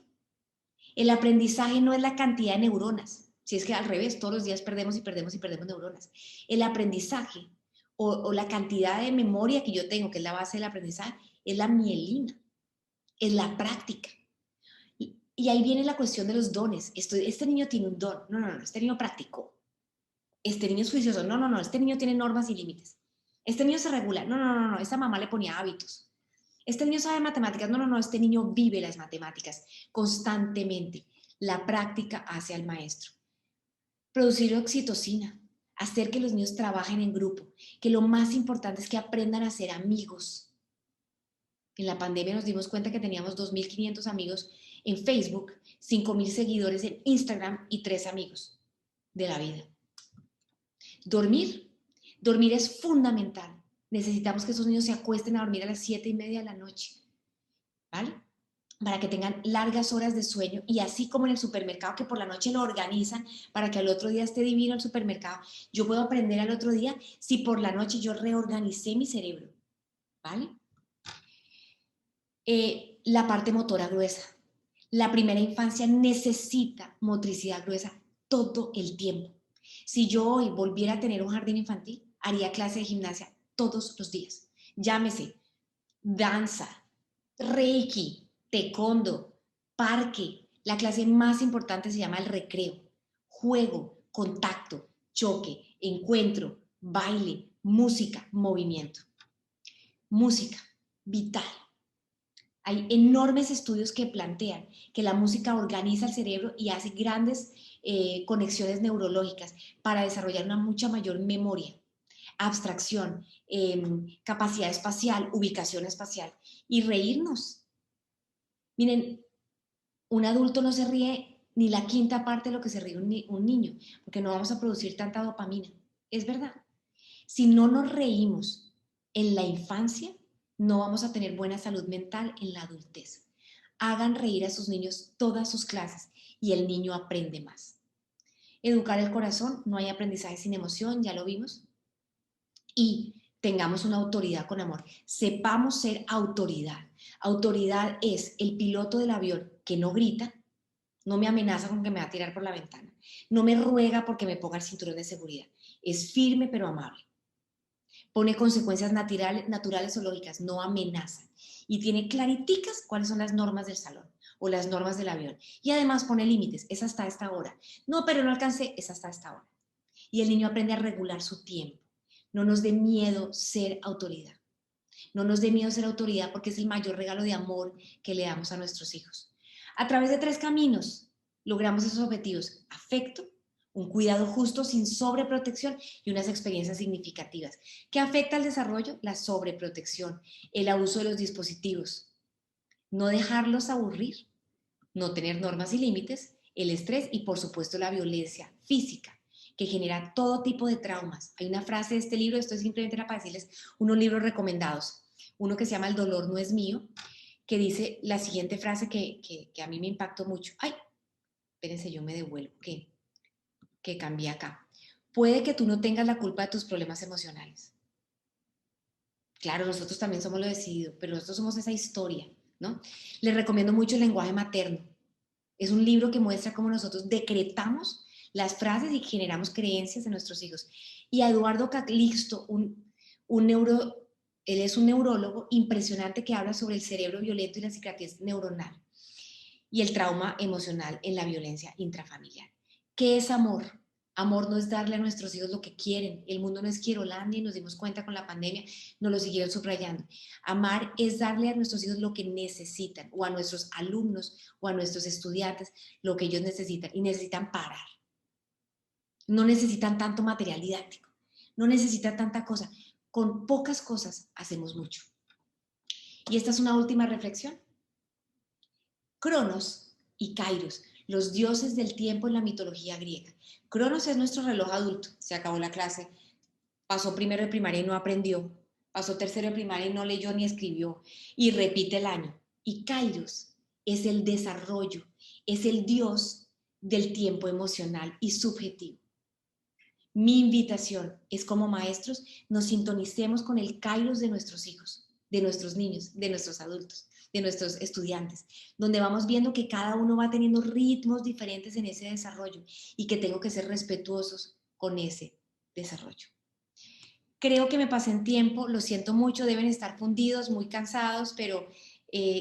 El aprendizaje no es la cantidad de neuronas, si es que al revés, todos los días perdemos y perdemos y perdemos neuronas. El aprendizaje o la cantidad de memoria que yo tengo, que es la base del aprendizaje, es la mielina, es la práctica. Y ahí viene la cuestión de los dones. Este niño tiene un don. No, no, no, este niño practicó. Este niño es juicioso. No, no, no, este niño tiene normas y límites. Este niño se regula. No, no, no, no, esta mamá le ponía hábitos. Este niño sabe matemáticas. No, no, no, este niño vive las matemáticas constantemente. La práctica hace al maestro. Producir oxitocina, hacer que los niños trabajen en grupo, que lo más importante es que aprendan a ser amigos. En la pandemia nos dimos cuenta que teníamos 2.500 amigos en Facebook, 5.000 seguidores en Instagram y 3 amigos de la vida. Dormir. Dormir es fundamental. Necesitamos que esos niños se acuesten a dormir a las 7:30 de la noche, ¿vale? Para que tengan largas horas de sueño y así como en el supermercado que por la noche lo organizan para que al otro día esté divino el supermercado, yo puedo aprender al otro día si por la noche yo reorganicé mi cerebro, ¿vale? La parte motora gruesa. La primera infancia necesita motricidad gruesa todo el tiempo. Si yo hoy volviera a tener un jardín infantil, haría clase de gimnasia todos los días. Llámese danza, reiki, taekwondo, parque. La clase más importante se llama el recreo. Juego, contacto, choque, encuentro, baile, música, movimiento. Música, vital. Hay enormes estudios que plantean que la música organiza el cerebro y hace grandes conexiones neurológicas para desarrollar una mucha mayor memoria, abstracción, capacidad espacial, ubicación espacial y reírnos. Miren, un adulto no se ríe ni la quinta parte de lo que se ríe un niño, porque no vamos a producir tanta dopamina. Es verdad. Si no nos reímos en la infancia, no vamos a tener buena salud mental en la adultez. Hagan reír a sus niños todas sus clases y el niño aprende más. Educar el corazón, no hay aprendizaje sin emoción, ya lo vimos. Y tengamos una autoridad con amor. Sepamos ser autoridad. Autoridad es el piloto del avión que no grita, no me amenaza con que me va a tirar por la ventana, no me ruega porque me ponga el cinturón de seguridad. Es firme pero amable. Pone consecuencias naturales o lógicas, no amenaza. Y tiene clariticas cuáles son las normas del salón o las normas del avión. Y además pone límites, es hasta esta hora. No, pero no alcancé, es hasta esta hora. Y el niño aprende a regular su tiempo. No nos dé miedo ser autoridad. No nos dé miedo ser autoridad porque es el mayor regalo de amor que le damos a nuestros hijos. A través de 3 caminos logramos esos objetivos: afecto, un cuidado justo sin sobreprotección y unas experiencias significativas. ¿Qué afecta al desarrollo? La sobreprotección, el abuso de los dispositivos, no dejarlos aburrir, no tener normas y límites, el estrés y por supuesto la violencia física que genera todo tipo de traumas. Hay una frase de este libro, esto es simplemente para decirles unos libros recomendados, uno que se llama El dolor no es mío, que dice la siguiente frase que a mí me impactó mucho. Ay, espérense, yo me devuelvo, que cambié acá. Puede que tú no tengas la culpa de tus problemas emocionales. Claro, nosotros también somos lo decidido, pero nosotros somos esa historia, ¿no? Les recomiendo mucho El lenguaje materno. Es un libro que muestra cómo nosotros decretamos las frases y generamos creencias en nuestros hijos. Y a Eduardo Calixto, él es un neurólogo impresionante que habla sobre el cerebro violento y la cicatriz neuronal y el trauma emocional en la violencia intrafamiliar. ¿Qué es amor? Amor no es darle a nuestros hijos lo que quieren. El mundo no es Quirolandia y nos dimos cuenta con la pandemia, nos lo siguieron subrayando. Amar es darle a nuestros hijos lo que necesitan, o a nuestros alumnos o a nuestros estudiantes lo que ellos necesitan, y necesitan parar. No necesitan tanto material didáctico, no necesitan tanta cosa. Con pocas cosas hacemos mucho. Y esta es una última reflexión. Cronos y Kairos, los dioses del tiempo en la mitología griega. Cronos es nuestro reloj adulto, se acabó la clase, pasó primero de primaria y no aprendió, pasó tercero de primaria y no leyó ni escribió, y repite el año. Y Kairos es el desarrollo, es el dios del tiempo emocional y subjetivo. Mi invitación es, como maestros, nos sintonicemos con el Kairos de nuestros hijos, de nuestros niños, de nuestros adultos, de nuestros estudiantes, donde vamos viendo que cada uno va teniendo ritmos diferentes en ese desarrollo y que tengo que ser respetuosos con ese desarrollo. Creo que me pasé en tiempo, lo siento mucho, deben estar fundidos, muy cansados, pero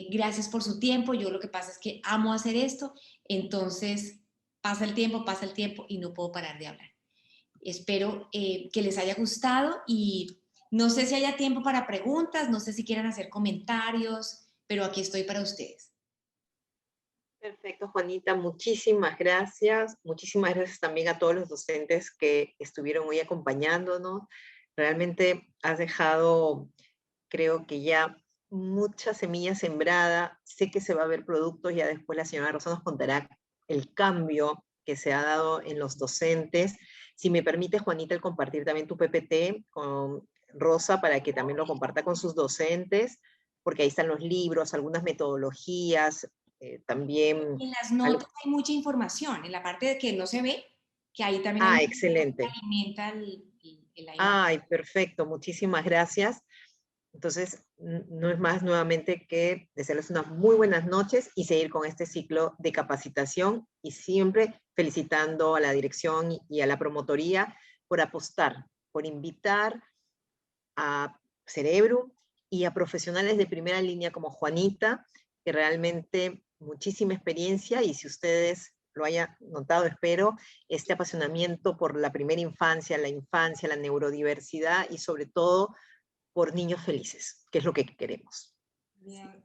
gracias por su tiempo. Yo lo que pasa es que amo hacer esto, entonces pasa el tiempo y no puedo parar de hablar. Espero que les haya gustado y no sé si haya tiempo para preguntas, no sé si quieran hacer comentarios, pero aquí estoy para ustedes. Perfecto, Juanita, muchísimas gracias. Muchísimas gracias también a todos los docentes que estuvieron hoy acompañándonos. Realmente has dejado, creo que ya mucha semilla sembrada. Sé que se va a ver productos, ya después la señora Rosa nos contará el cambio que se ha dado en los docentes. Si me permite, Juanita, el compartir también tu PPT con Rosa para que también lo comparta con sus docentes, porque ahí están los libros, algunas metodologías, también... En las notas hay mucha información, en la parte de que no se ve, que ahí también hay Ah, mucha información que excelente. alimenta la imagen. Ay, perfecto, muchísimas gracias. Entonces, no es más nuevamente que desearles unas muy buenas noches y seguir con este ciclo de capacitación y siempre felicitando a la dirección y a la promotoría por apostar, por invitar a Cerebro y a profesionales de primera línea como Juanita, que realmente muchísima experiencia, y si ustedes lo hayan notado, espero, este apasionamiento por la primera infancia, la neurodiversidad y sobre todo por niños felices, que es lo que queremos. Bien,